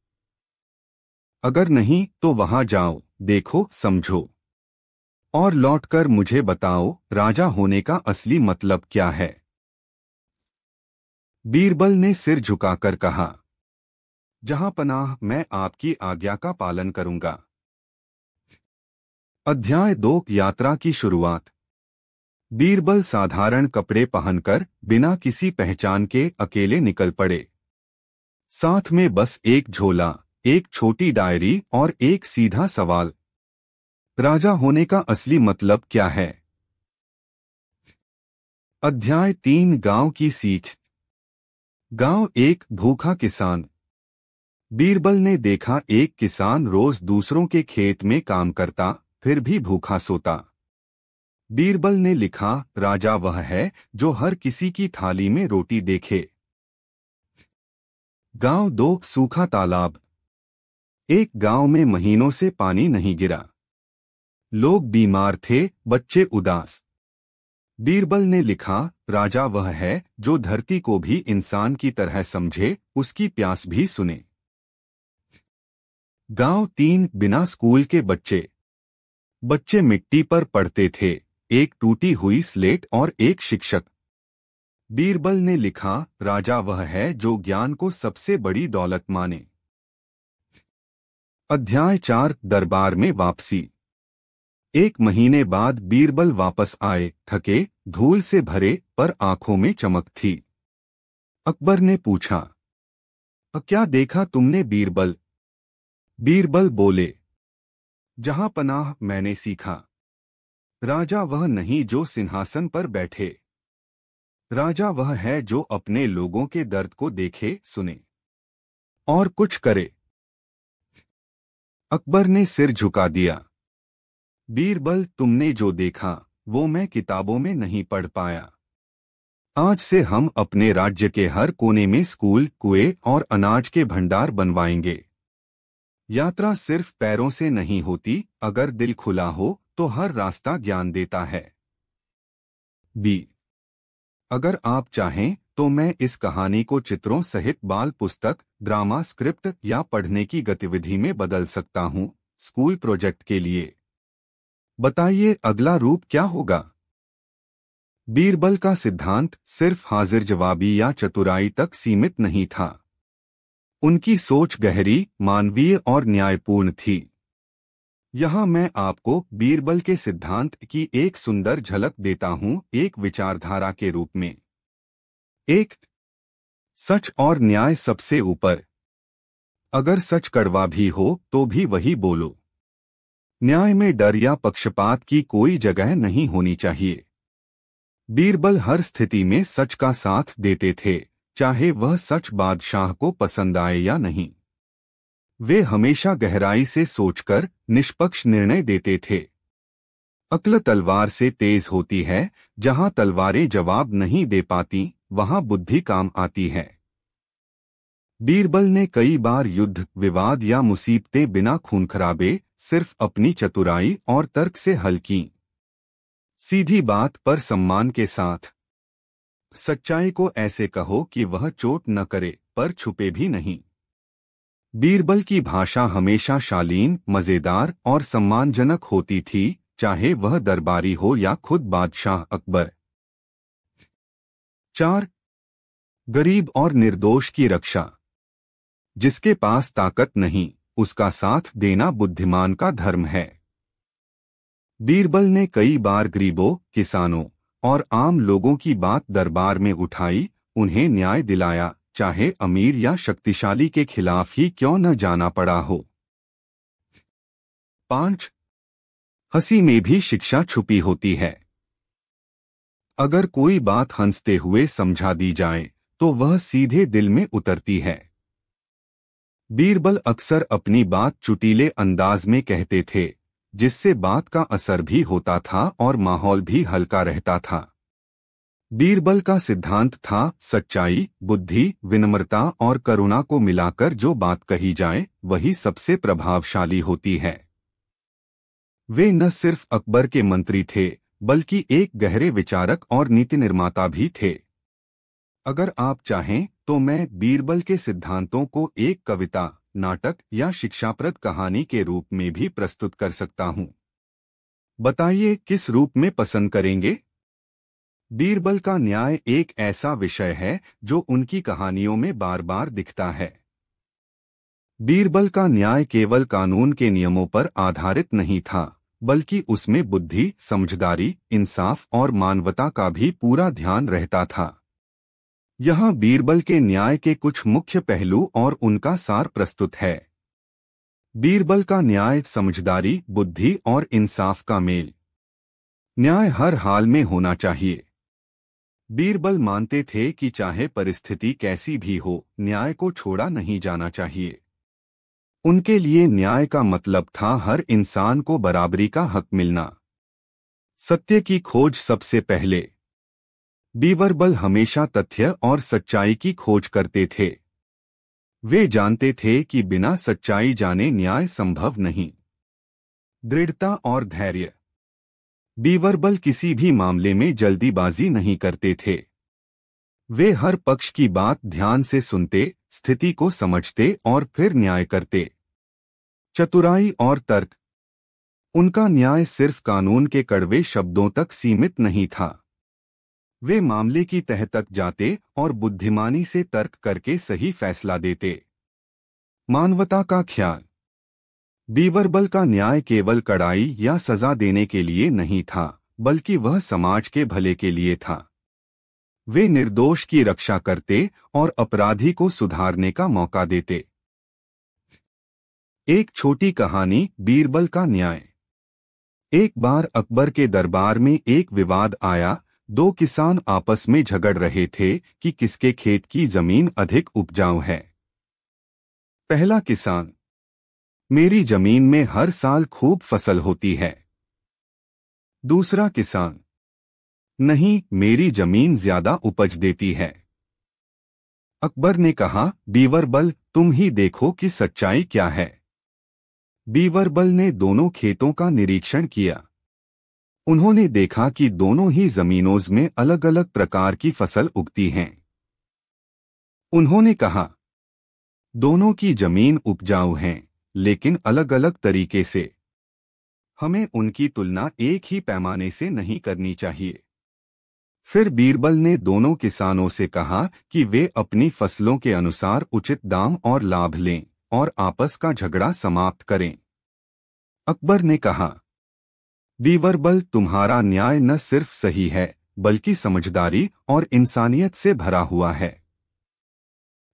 अगर नहीं तो वहां जाओ, देखो, समझो और लौटकर मुझे बताओ, राजा होने का असली मतलब क्या है। बीरबल ने सिर झुकाकर कहा, जहां पनाह, मैं आपकी आज्ञा का पालन करूंगा। अध्याय 2, यात्रा की शुरुआत। बीरबल साधारण कपड़े पहनकर बिना किसी पहचान के अकेले निकल पड़े। साथ में बस एक झोला, एक छोटी डायरी और एक सीधा सवाल, राजा होने का असली मतलब क्या है? अध्याय 3, गांव की सीख। गांव एक भूखा किसान। बीरबल ने देखा एक किसान रोज दूसरों के खेत में काम करता, फिर भी भूखा सोता। बीरबल ने लिखा, राजा वह है जो हर किसी की थाली में रोटी देखे। गांव 2, सूखा तालाब। एक गांव में महीनों से पानी नहीं गिरा। लोग बीमार थे, बच्चे उदास। बीरबल ने लिखा, राजा वह है जो धरती को भी इंसान की तरह समझे, उसकी प्यास भी सुने। गांव 3, बिना स्कूल के बच्चे। बच्चे मिट्टी पर पढ़ते थे, एक टूटी हुई स्लेट और एक शिक्षक। बीरबल ने लिखा, राजा वह है जो ज्ञान को सबसे बड़ी दौलत माने। अध्याय 4, दरबार में वापसी। एक महीने बाद बीरबल वापस आए, थके, धूल से भरे, पर आंखों में चमक थी। अकबर ने पूछा, क्या देखा तुमने बीरबल? बीरबल बोले, जहां पनाह मैंने सीखा। राजा वह नहीं जो सिंहासन पर बैठे। राजा वह है जो अपने लोगों के दर्द को देखे, सुने और कुछ करे। अकबर ने सिर झुका दिया। बीरबल, तुमने जो देखा वो मैं किताबों में नहीं पढ़ पाया। आज से हम अपने राज्य के हर कोने में स्कूल, कुएं और अनाज के भंडार बनवाएंगे। यात्रा सिर्फ पैरों से नहीं होती, अगर दिल खुला हो तो हर रास्ता ज्ञान देता है। बी, अगर आप चाहें तो मैं इस कहानी को चित्रों सहित बाल पुस्तक, ड्रामा स्क्रिप्ट या पढ़ने की गतिविधि में बदल सकता हूं, स्कूल प्रोजेक्ट के लिए। बताइए अगला रूप क्या होगा? बीरबल का सिद्धांत सिर्फ हाजिर जवाबी या चतुराई तक सीमित नहीं था। उनकी सोच गहरी, मानवीय और न्यायपूर्ण थी। यहाँ मैं आपको बीरबल के सिद्धांत की एक सुंदर झलक देता हूँ, एक विचारधारा के रूप में। 1, सच और न्याय सबसे ऊपर। अगर सच कड़वा भी हो तो भी वही बोलो। न्याय में डर या पक्षपात की कोई जगह नहीं होनी चाहिए। बीरबल हर स्थिति में सच का साथ देते थे, चाहे वह सच बादशाह को पसंद आए या नहीं। वे हमेशा गहराई से सोचकर निष्पक्ष निर्णय देते थे। अक्ल तलवार से तेज होती है, जहां तलवारें जवाब नहीं दे पाती वहां बुद्धि काम आती है। बीरबल ने कई बार युद्ध, विवाद या मुसीबतें बिना खून खराबे सिर्फ अपनी चतुराई और तर्क से हल की। सीधी बात पर सम्मान के साथ। सच्चाई को ऐसे कहो कि वह चोट न करे, पर छुपे भी नहीं। बीरबल की भाषा हमेशा शालीन, मजेदार और सम्मानजनक होती थी, चाहे वह दरबारी हो या खुद बादशाह अकबर। 4, गरीब और निर्दोष की रक्षा। जिसके पास ताकत नहीं, उसका साथ देना बुद्धिमान का धर्म है। बीरबल ने कई बार गरीबों, किसानों और आम लोगों की बात दरबार में उठाई, उन्हें न्याय दिलाया, चाहे अमीर या शक्तिशाली के खिलाफ ही क्यों न जाना पड़ा हो। 5, हंसी में भी शिक्षा छुपी होती है। अगर कोई बात हंसते हुए समझा दी जाए तो वह सीधे दिल में उतरती है। बीरबल अक्सर अपनी बात चुटीले अंदाज में कहते थे, जिससे बात का असर भी होता था और माहौल भी हल्का रहता था। बीरबल का सिद्धांत था, सच्चाई, बुद्धि, विनम्रता और करुणा को मिलाकर जो बात कही जाए वही सबसे प्रभावशाली होती है। वे न सिर्फ अकबर के मंत्री थे, बल्कि एक गहरे विचारक और नीति निर्माता भी थे। अगर आप चाहें तो मैं बीरबल के सिद्धांतों को एक कविता, नाटक या शिक्षाप्रद कहानी के रूप में भी प्रस्तुत कर सकता हूं। बताइए किस रूप में पसंद करेंगे? बीरबल का न्याय एक ऐसा विषय है जो उनकी कहानियों में बार बार दिखता है। बीरबल का न्याय केवल कानून के नियमों पर आधारित नहीं था, बल्कि उसमें बुद्धि, समझदारी, इंसाफ और मानवता का भी पूरा ध्यान रहता था। यहाँ बीरबल के न्याय के कुछ मुख्य पहलू और उनका सार प्रस्तुत है। बीरबल का न्याय समझदारी, बुद्धि और इंसाफ का मेल। न्याय हर हाल में होना चाहिए। बीरबल मानते थे कि चाहे परिस्थिति कैसी भी हो, न्याय को छोड़ा नहीं जाना चाहिए। उनके लिए न्याय का मतलब था हर इंसान को बराबरी का हक मिलना। सत्य की खोज सबसे पहले। बीरबल हमेशा तथ्य और सच्चाई की खोज करते थे। वे जानते थे कि बिना सच्चाई जाने न्याय संभव नहीं। दृढ़ता और धैर्य। बीरबल किसी भी मामले में जल्दीबाजी नहीं करते थे। वे हर पक्ष की बात ध्यान से सुनते, स्थिति को समझते और फिर न्याय करते। चतुराई और तर्क। उनका न्याय सिर्फ कानून के कड़वे शब्दों तक सीमित नहीं था। वे मामले की तह तक जाते और बुद्धिमानी से तर्क करके सही फैसला देते। मानवता का ख्याल। बीरबल का न्याय केवल कड़ाई या सजा देने के लिए नहीं था, बल्कि वह समाज के भले के लिए था। वे निर्दोष की रक्षा करते और अपराधी को सुधारने का मौका देते। एक छोटी कहानी, बीरबल का न्याय। एक बार अकबर के दरबार में एक विवाद आया। दो किसान आपस में झगड़ रहे थे कि किसके खेत की जमीन अधिक उपजाऊ है। पहला किसान: मेरी जमीन में हर साल खूब फसल होती है। दूसरा किसान: नहीं, मेरी जमीन ज्यादा उपज देती है। अकबर ने कहा, बीरबल, तुम ही देखो कि सच्चाई क्या है। बीरबल ने दोनों खेतों का निरीक्षण किया। उन्होंने देखा कि दोनों ही जमीनों में अलग अलग प्रकार की फसल उगती हैं। उन्होंने कहा, दोनों की जमीन उपजाऊ हैं, लेकिन अलग अलग तरीके से। हमें उनकी तुलना एक ही पैमाने से नहीं करनी चाहिए। फिर बीरबल ने दोनों किसानों से कहा कि वे अपनी फसलों के अनुसार उचित दाम और लाभ लें और आपस का झगड़ा समाप्त करें। अकबर ने कहा, बीरबल, तुम्हारा न्याय न सिर्फ सही है, बल्कि समझदारी और इंसानियत से भरा हुआ है।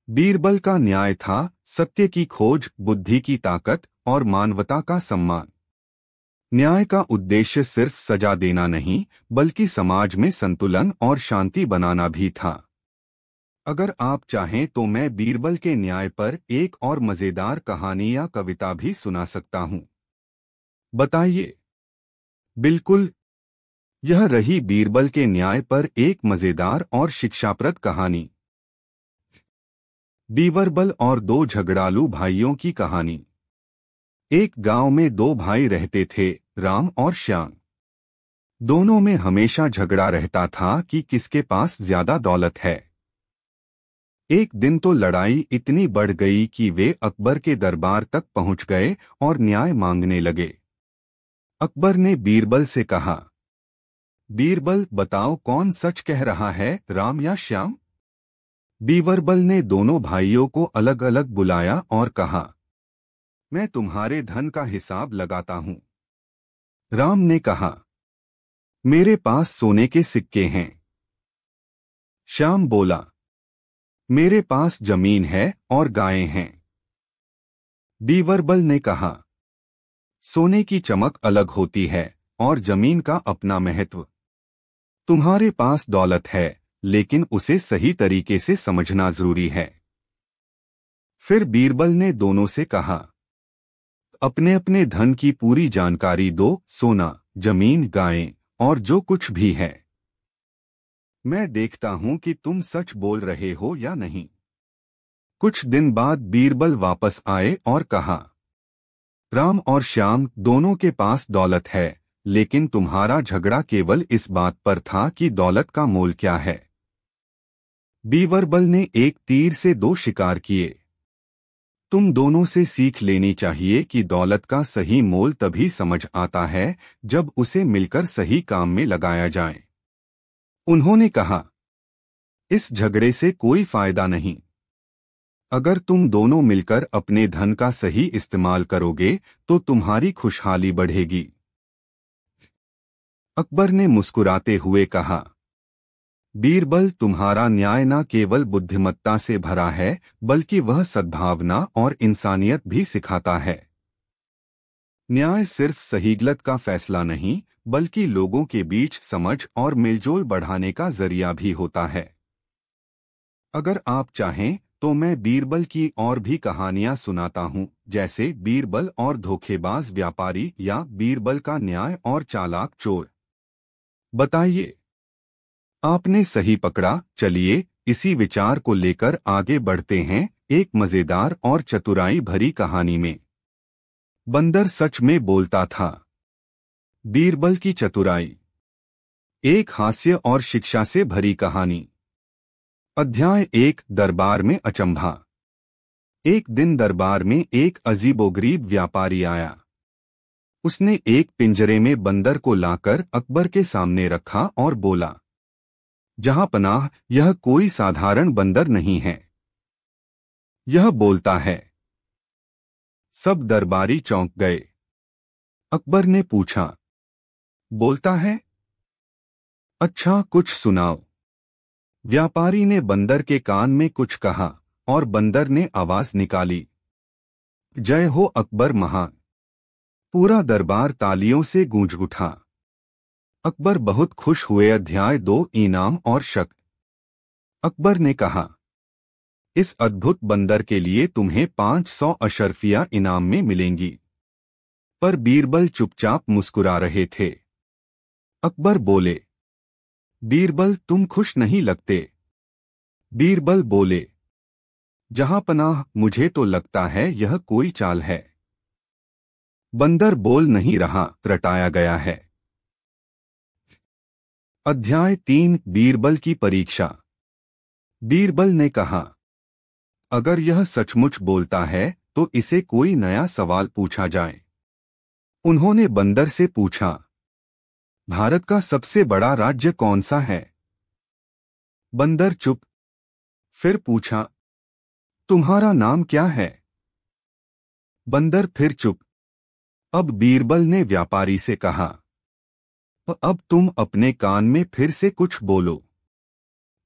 बीरबल का न्याय था सत्य की खोज, बुद्धि की ताकत और मानवता का सम्मान। न्याय का उद्देश्य सिर्फ सजा देना नहीं, बल्कि समाज में संतुलन और शांति बनाना भी था। अगर आप चाहें तो मैं बीरबल के न्याय पर एक और मजेदार कहानी या कविता भी सुना सकता हूं। बताइए। बिल्कुल। यह रही बीरबल के न्याय पर एक मजेदार और शिक्षाप्रद कहानी। बीरबल और दो झगड़ालू भाइयों की कहानी। एक गांव में दो भाई रहते थे, राम और श्याम। दोनों में हमेशा झगड़ा रहता था कि किसके पास ज्यादा दौलत है। एक दिन तो लड़ाई इतनी बढ़ गई कि वे अकबर के दरबार तक पहुंच गए और न्याय मांगने लगे। अकबर ने बीरबल से कहा, बीरबल, बताओ कौन सच कह रहा है, राम या श्याम? बीरबल ने दोनों भाइयों को अलग अलग बुलाया और कहा, मैं तुम्हारे धन का हिसाब लगाता हूं। राम ने कहा, मेरे पास सोने के सिक्के हैं। श्याम बोला, मेरे पास जमीन है और गायें हैं। बीरबल ने कहा, सोने की चमक अलग होती है और जमीन का अपना महत्व। तुम्हारे पास दौलत है, लेकिन उसे सही तरीके से समझना जरूरी है। फिर बीरबल ने दोनों से कहा, अपने अपने धन की पूरी जानकारी दो, सोना, जमीन, गायें और जो कुछ भी है। मैं देखता हूं कि तुम सच बोल रहे हो या नहीं। कुछ दिन बाद बीरबल वापस आए और कहा, राम और श्याम, दोनों के पास दौलत है, लेकिन तुम्हारा झगड़ा केवल इस बात पर था कि दौलत का मोल क्या है। बीरबल ने एक तीर से दो शिकार किए। तुम दोनों से सीख लेनी चाहिए कि दौलत का सही मोल तभी समझ आता है जब उसे मिलकर सही काम में लगाया जाए। उन्होंने कहा, इस झगड़े से कोई फायदा नहीं। अगर तुम दोनों मिलकर अपने धन का सही इस्तेमाल करोगे तो तुम्हारी खुशहाली बढ़ेगी। अकबर ने मुस्कुराते हुए कहा, बीरबल, तुम्हारा न्याय न केवल बुद्धिमत्ता से भरा है, बल्कि वह सद्भावना और इंसानियत भी सिखाता है। न्याय सिर्फ सही गलत का फैसला नहीं, बल्कि लोगों के बीच समझ और मेलजोल बढ़ाने का जरिया भी होता है। अगर आप चाहें तो मैं बीरबल की और भी कहानियां सुनाता हूं, जैसे बीरबल और धोखेबाज व्यापारी या बीरबल का न्याय और चालाक चोर। बताइए, आपने सही पकड़ा। चलिए इसी विचार को लेकर आगे बढ़ते हैं एक मजेदार और चतुराई भरी कहानी में। बंदर सच में बोलता था। बीरबल की चतुराई। एक हास्य और शिक्षा से भरी कहानी। अध्याय 1। दरबार में अचंभा। एक दिन दरबार में एक अजीबोगरीब व्यापारी आया। उसने एक पिंजरे में बंदर को लाकर अकबर के सामने रखा और बोला, जहां पनाह, यह कोई साधारण बंदर नहीं है, यह बोलता है। सब दरबारी चौंक गए। अकबर ने पूछा, बोलता है? अच्छा, कुछ सुनाओ। व्यापारी ने बंदर के कान में कुछ कहा और बंदर ने आवाज निकाली, जय हो अकबर महान। पूरा दरबार तालियों से गूंज उठा। अकबर बहुत खुश हुए। अध्याय 2। इनाम और शक। अकबर ने कहा, इस अद्भुत बंदर के लिए तुम्हें 500 अशर्फियां इनाम में मिलेंगी। पर बीरबल चुपचाप मुस्कुरा रहे थे। अकबर बोले, बीरबल, तुम खुश नहीं लगते। बीरबल बोले, जहां पनाह, मुझे तो लगता है यह कोई चाल है। बंदर बोल नहीं रहा, रटाया गया है। अध्याय 3। बीरबल की परीक्षा। बीरबल ने कहा, अगर यह सचमुच बोलता है तो इसे कोई नया सवाल पूछा जाए। उन्होंने बंदर से पूछा, भारत का सबसे बड़ा राज्य कौन सा है? बंदर चुप। फिर पूछा, तुम्हारा नाम क्या है? बंदर फिर चुप। अब बीरबल ने व्यापारी से कहा, अब तुम अपने कान में फिर से कुछ बोलो।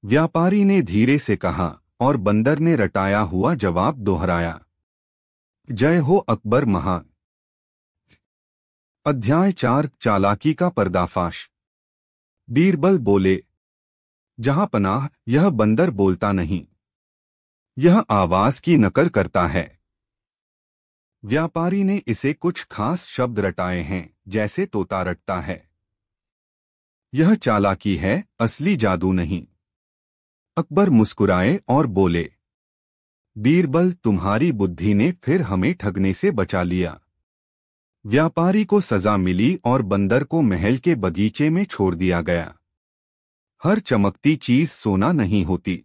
व्यापारी ने धीरे से कहा और बंदर ने रटाया हुआ जवाब दोहराया, जय हो अकबर महान। अध्याय 4। चालाकी का पर्दाफाश। बीरबल बोले, जहां पनाह, यह बंदर बोलता नहीं, यह आवाज की नकल करता है। व्यापारी ने इसे कुछ खास शब्द रटाए हैं, जैसे तोता रटता है। यह चालाकी है, असली जादू नहीं। अकबर मुस्कुराए और बोले, बीरबल, तुम्हारी बुद्धि ने फिर हमें ठगने से बचा लिया। व्यापारी को सजा मिली और बंदर को महल के बगीचे में छोड़ दिया गया। हर चमकती चीज सोना नहीं होती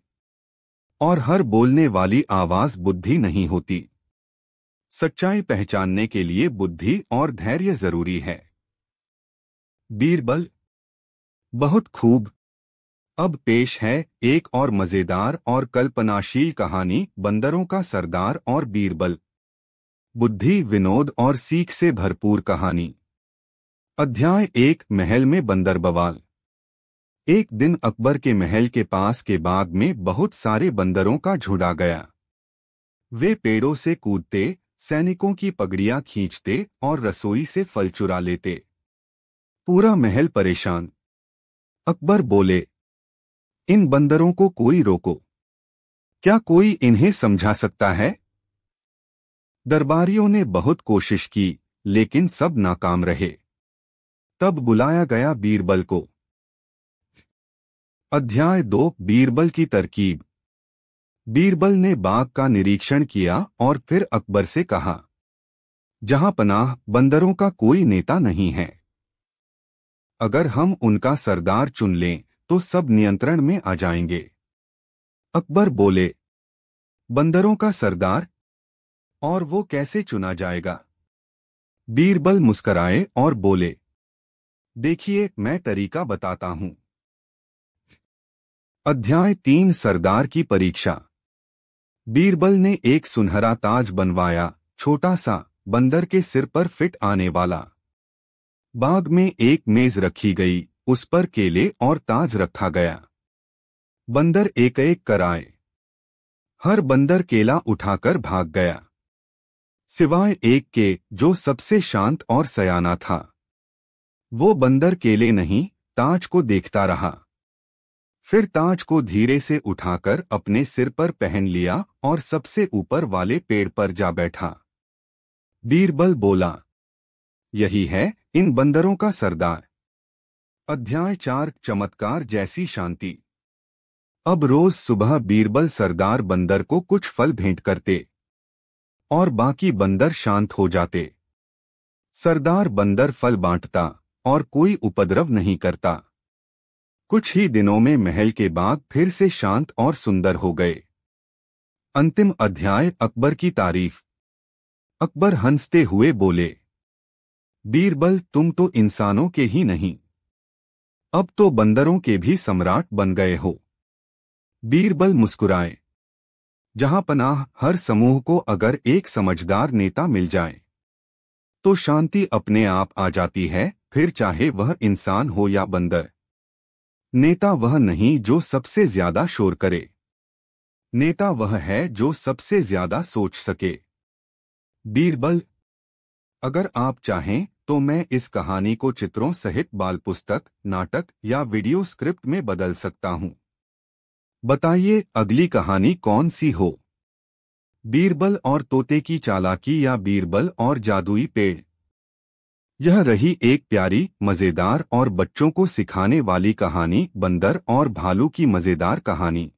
और हर बोलने वाली आवाज बुद्धि नहीं होती। सच्चाई पहचानने के लिए बुद्धि और धैर्य जरूरी है। बीरबल। बहुत खूब। अब पेश है एक और मजेदार और कल्पनाशील कहानी, बंदरों का सरदार और बीरबल। बुद्धि, विनोद और सीख से भरपूर कहानी। अध्याय 1। महल में बंदर बवाल। एक दिन अकबर के महल के पास के बाग में बहुत सारे बंदरों का झुंड आ गया। वे पेड़ों से कूदते, सैनिकों की पगड़ियां खींचते और रसोई से फल चुरा लेते। पूरा महल परेशान। अकबर बोले, इन बंदरों को कोई रोको। क्या कोई इन्हें समझा सकता है? दरबारियों ने बहुत कोशिश की, लेकिन सब नाकाम रहे। तब बुलाया गया बीरबल को। अध्याय 2। बीरबल की तरकीब। बीरबल ने बाग का निरीक्षण किया और फिर अकबर से कहा, जहां पनाह, बंदरों का कोई नेता नहीं है। अगर हम उनका सरदार चुन लें तो सब नियंत्रण में आ जाएंगे। अकबर बोले, बंदरों का सरदार? और वो कैसे चुना जाएगा? बीरबल मुस्कराए और बोले, देखिए, मैं तरीका बताता हूं। अध्याय 3। सरदार की परीक्षा। बीरबल ने एक सुनहरा ताज बनवाया, छोटा सा, बंदर के सिर पर फिट आने वाला। बाग में एक मेज रखी गई, उस पर केले और ताज रखा गया। बंदर एक एक कर आए। हर बंदर केला उठाकर भाग गया, सिवाय एक के जो सबसे शांत और सयाना था। वो बंदर केले नहीं, ताज को देखता रहा। फिर ताज को धीरे से उठाकर अपने सिर पर पहन लिया और सबसे ऊपर वाले पेड़ पर जा बैठा। बीरबल बोला, यही है इन बंदरों का सरदार। अध्याय 4 चमत्कार जैसी शांति। अब रोज सुबह बीरबल सरदार बंदर को कुछ फल भेंट करते और बाकी बंदर शांत हो जाते। सरदार बंदर फल बांटता और कोई उपद्रव नहीं करता। कुछ ही दिनों में महल के बाग फिर से शांत और सुंदर हो गए। अंतिम अध्याय अकबर की तारीफ। अकबर हंसते हुए बोले, बीरबल तुम तो इंसानों के ही नहीं, अब तो बंदरों के भी सम्राट बन गए हो। बीरबल मुस्कुराए। जहां पनाह हर समूह को अगर एक समझदार नेता मिल जाए तो शांति अपने आप आ जाती है, फिर चाहे वह इंसान हो या बंदर। नेता वह नहीं जो सबसे ज्यादा शोर करे, नेता वह है जो सबसे ज्यादा सोच सके। बीरबल, अगर आप चाहें तो मैं इस कहानी को चित्रों सहित बाल पुस्तक, नाटक या वीडियो स्क्रिप्ट में बदल सकता हूं। बताइए अगली कहानी कौन सी हो? बीरबल और तोते की चालाकी या बीरबल और जादुई पेड़? यह रही एक प्यारी, मजेदार और बच्चों को सिखाने वाली कहानी, बंदर और भालू की मजेदार कहानी।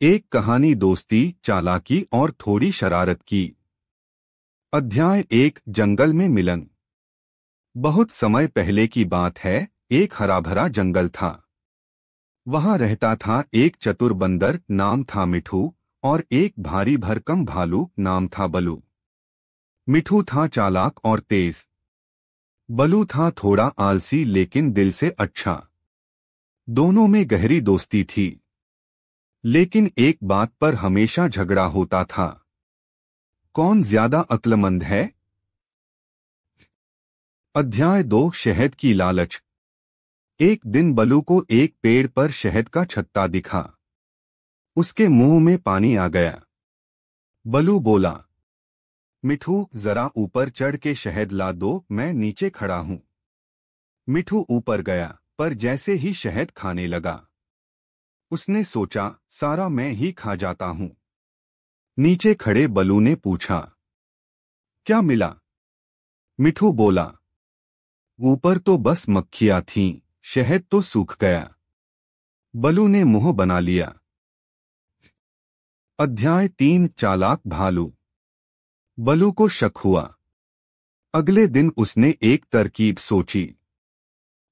एक कहानी दोस्ती, चालाकी और थोड़ी शरारत की। अध्याय 1 जंगल में मिलन। बहुत समय पहले की बात है, एक हरा-भरा जंगल था। वहां रहता था एक चतुर बंदर, नाम था मिठू, और एक भारी भरकम भालू, नाम था बलू। मिठू था चालाक और तेज। बलू था थोड़ा आलसी लेकिन दिल से अच्छा। दोनों में गहरी दोस्ती थी, लेकिन एक बात पर हमेशा झगड़ा होता था। कौन ज्यादा अक्लमंद है? अध्याय 2 शहद की लालच। एक दिन बलू को एक पेड़ पर शहद का छत्ता दिखा। उसके मुंह में पानी आ गया। बलू बोला, मिठू जरा ऊपर चढ़ के शहद ला दो, मैं नीचे खड़ा हूं। मिठू ऊपर गया, पर जैसे ही शहद खाने लगा उसने सोचा, सारा मैं ही खा जाता हूं। नीचे खड़े बलू ने पूछा, क्या मिला? मिठू बोला, ऊपर तो बस मक्खियां थीं, शहद तो सूख गया। बलू ने मुंह बना लिया। अध्याय 3 चालाक भालू। बलू को शक हुआ। अगले दिन उसने एक तरकीब सोची।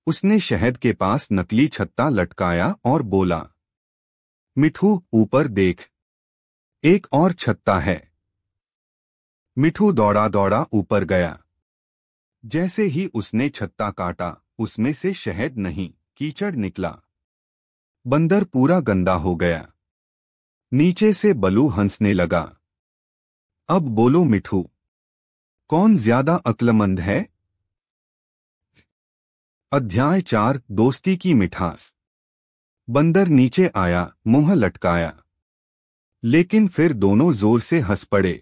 उसने शहद के पास नकली छत्ता लटकाया और बोला, मिठू ऊपर देख, एक और छत्ता है। मिठू दौड़ा दौड़ा ऊपर गया। जैसे ही उसने छत्ता काटा, उसमें से शहद नहीं, कीचड़ निकला। बंदर पूरा गंदा हो गया। नीचे से बलू हंसने लगा। अब बोलो मिठू, कौन ज्यादा अक्लमंद है? अध्याय 4 दोस्ती की मिठास। बंदर नीचे आया, मुंह लटकाया, लेकिन फिर दोनों जोर से हंस पड़े।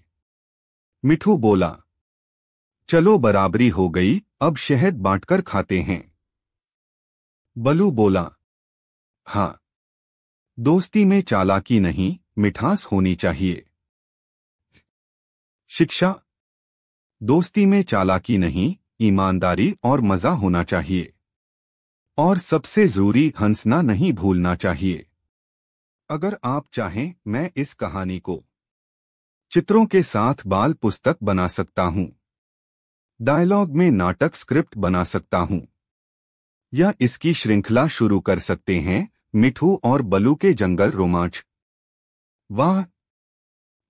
मिठू बोला, चलो बराबरी हो गई, अब शहद बांटकर खाते हैं। बलू बोला, हाँ, दोस्ती में चालाकी नहीं, मिठास होनी चाहिए। शिक्षा। दोस्ती में चालाकी नहीं, ईमानदारी और मजा होना चाहिए। और सबसे जरूरी, हंसना नहीं भूलना चाहिए। अगर आप चाहें मैं इस कहानी को चित्रों के साथ बाल पुस्तक बना सकता हूं, डायलॉग में नाटक स्क्रिप्ट बना सकता हूं, या इसकी श्रृंखला शुरू कर सकते हैं, मिठू और बलू के जंगल रोमांच। वाह,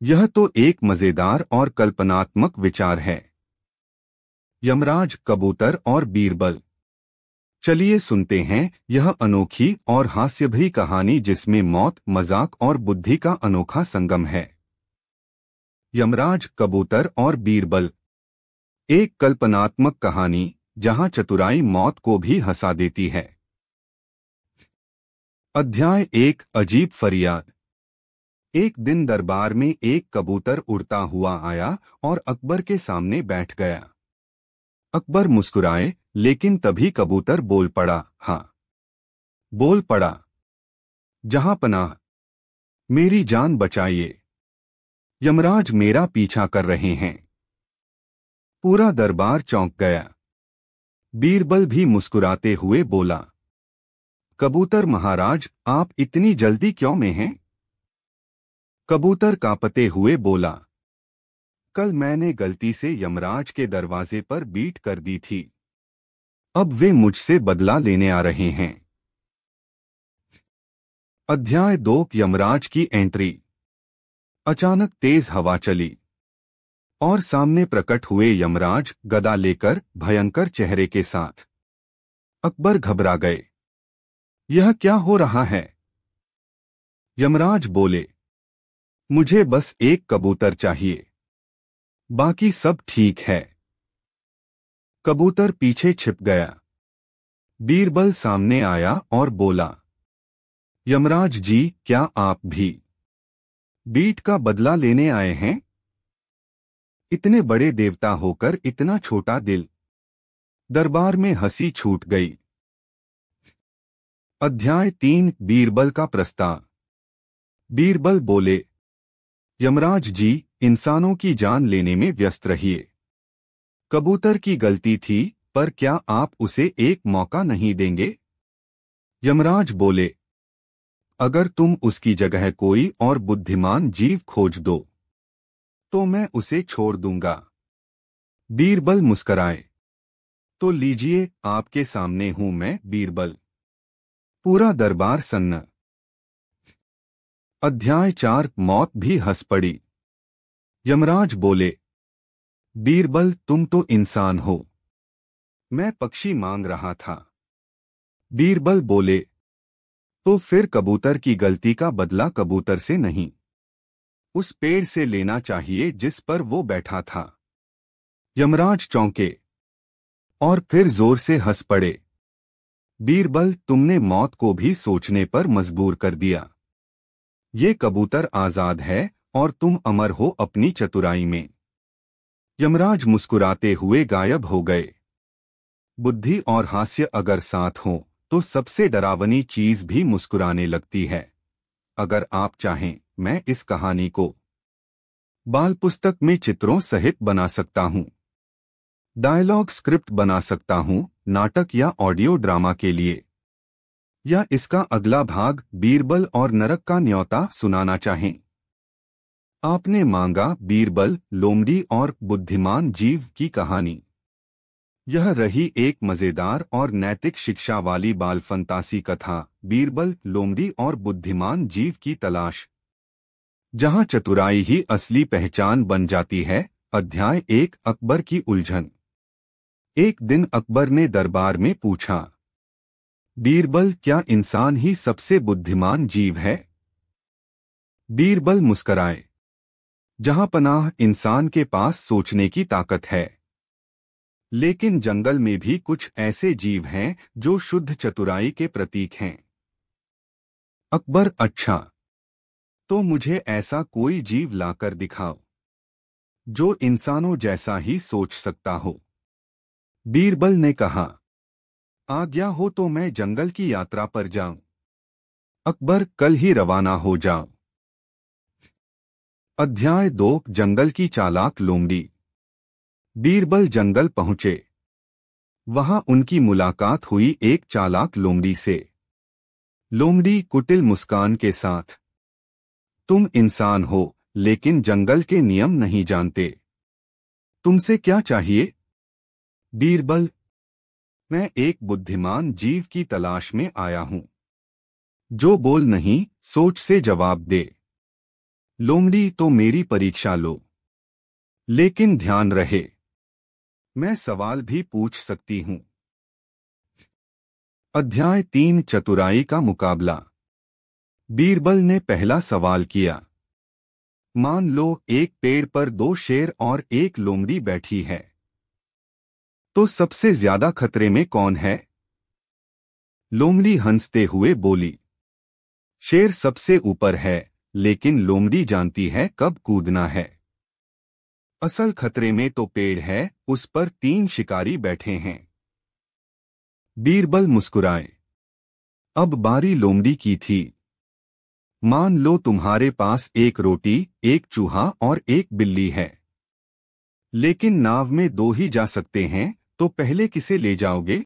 यह तो एक मजेदार और कल्पनात्मक विचार है। यमराज, कबूतर और बीरबल। चलिए सुनते हैं यह अनोखी और हास्यभरी कहानी जिसमें मौत, मजाक और बुद्धि का अनोखा संगम है। यमराज, कबूतर और बीरबल। एक कल्पनात्मक कहानी जहां चतुराई मौत को भी हंसा देती है। अध्याय 1 अजीब फरियाद। एक दिन दरबार में एक कबूतर उड़ता हुआ आया और अकबर के सामने बैठ गया। अकबर मुस्कुराए, लेकिन तभी कबूतर बोल पड़ा। हाँ, बोल पड़ा, जहां पनाह, मेरी जान बचाइए, यमराज मेरा पीछा कर रहे हैं। पूरा दरबार चौंक गया। बीरबल भी मुस्कुराते हुए बोला, कबूतर महाराज, आप इतनी जल्दी क्यों में हैं? कबूतर कांपते हुए बोला, कल मैंने गलती से यमराज के दरवाजे पर बीट कर दी थी। अब वे मुझसे बदला लेने आ रहे हैं। अध्याय 2 यमराज की एंट्री। अचानक तेज हवा चली और सामने प्रकट हुए यमराज गदा लेकर भयंकर चेहरे के साथ। अकबर घबरा गए। यह क्या हो रहा है? यमराज बोले, मुझे बस एक कबूतर चाहिए, बाकी सब ठीक है। कबूतर पीछे छिप गया। बीरबल सामने आया और बोला, यमराज जी, क्या आप भी बीट का बदला लेने आए हैं? इतने बड़े देवता होकर इतना छोटा दिल। दरबार में हंसी छूट गई। अध्याय 3 बीरबल का प्रस्ताव। बीरबल बोले, यमराज जी, इंसानों की जान लेने में व्यस्त रहिए। कबूतर की गलती थी, पर क्या आप उसे एक मौका नहीं देंगे? यमराज बोले, अगर तुम उसकी जगह कोई और बुद्धिमान जीव खोज दो तो मैं उसे छोड़ दूंगा। बीरबल मुस्कराए, तो लीजिए, आपके सामने हूं मैं बीरबल। पूरा दरबार सन्न। अध्याय 4 मौत भी हंस पड़ी। यमराज बोले, बीरबल, तुम तो इंसान हो, मैं पक्षी मांग रहा था। बीरबल बोले, तो फिर कबूतर की गलती का बदला कबूतर से नहीं, उस पेड़ से लेना चाहिए जिस पर वो बैठा था। यमराज चौंके और फिर जोर से हंस पड़े। बीरबल, तुमने मौत को भी सोचने पर मजबूर कर दिया। ये कबूतर आजाद है और तुम अमर हो अपनी चतुराई में। यमराज मुस्कुराते हुए गायब हो गए। बुद्धि और हास्य अगर साथ हों तो सबसे डरावनी चीज भी मुस्कुराने लगती है। अगर आप चाहें, मैं इस कहानी को बाल पुस्तक में चित्रों सहित बना सकता हूं, डायलॉग स्क्रिप्ट बना सकता हूं, नाटक या ऑडियो ड्रामा के लिए, या इसका अगला भाग बीरबल और नरक का न्योता सुनाना चाहें। आपने मांगा बीरबल, लोमड़ी और बुद्धिमान जीव की कहानी। यह रही एक मजेदार और नैतिक शिक्षा वाली बाल फंतासी कथा, बीरबल, लोमड़ी और बुद्धिमान जीव की तलाश, जहां चतुराई ही असली पहचान बन जाती है। अध्याय 1 अकबर की उलझन। एक दिन अकबर ने दरबार में पूछा, बीरबल, क्या इंसान ही सबसे बुद्धिमान जीव है? बीरबल मुस्कराए, जहां पनाह इंसान के पास सोचने की ताकत है, लेकिन जंगल में भी कुछ ऐसे जीव हैं जो शुद्ध चतुराई के प्रतीक हैं। अकबर, अच्छा, तो मुझे ऐसा कोई जीव लाकर दिखाओ जो इंसानों जैसा ही सोच सकता हो। बीरबल ने कहा, आज्ञा हो तो मैं जंगल की यात्रा पर जाऊं। अकबर, कल ही रवाना हो जाओ। अध्याय 2 जंगल की चालाक लोमड़ी। बीरबल जंगल पहुंचे। वहां उनकी मुलाकात हुई एक चालाक लोमड़ी से। लोमड़ी कुटिल मुस्कान के साथ, तुम इंसान हो लेकिन जंगल के नियम नहीं जानते। तुमसे क्या चाहिए? बीरबल, मैं एक बुद्धिमान जीव की तलाश में आया हूं, जो बोल नहीं सोच से जवाब दे। लोमड़ी, तो मेरी परीक्षा लो, लेकिन ध्यान रहे, मैं सवाल भी पूछ सकती हूं। अध्याय 3 चतुराई का मुकाबला। बीरबल ने पहला सवाल किया, मान लो एक पेड़ पर 2 शेर और एक लोमड़ी बैठी है। तो सबसे ज्यादा खतरे में कौन है? लोमड़ी हंसते हुए बोली। शेर सबसे ऊपर है, लेकिन लोमड़ी जानती है कब कूदना है। असल खतरे में तो पेड़ है, उस पर 3 शिकारी बैठे हैं। बीरबल मुस्कुराए। अब बारी लोमड़ी की थी। मान लो तुम्हारे पास एक रोटी, एक चूहा और एक बिल्ली है। लेकिन नाव में 2 ही जा सकते हैं, तो पहले किसे ले जाओगे?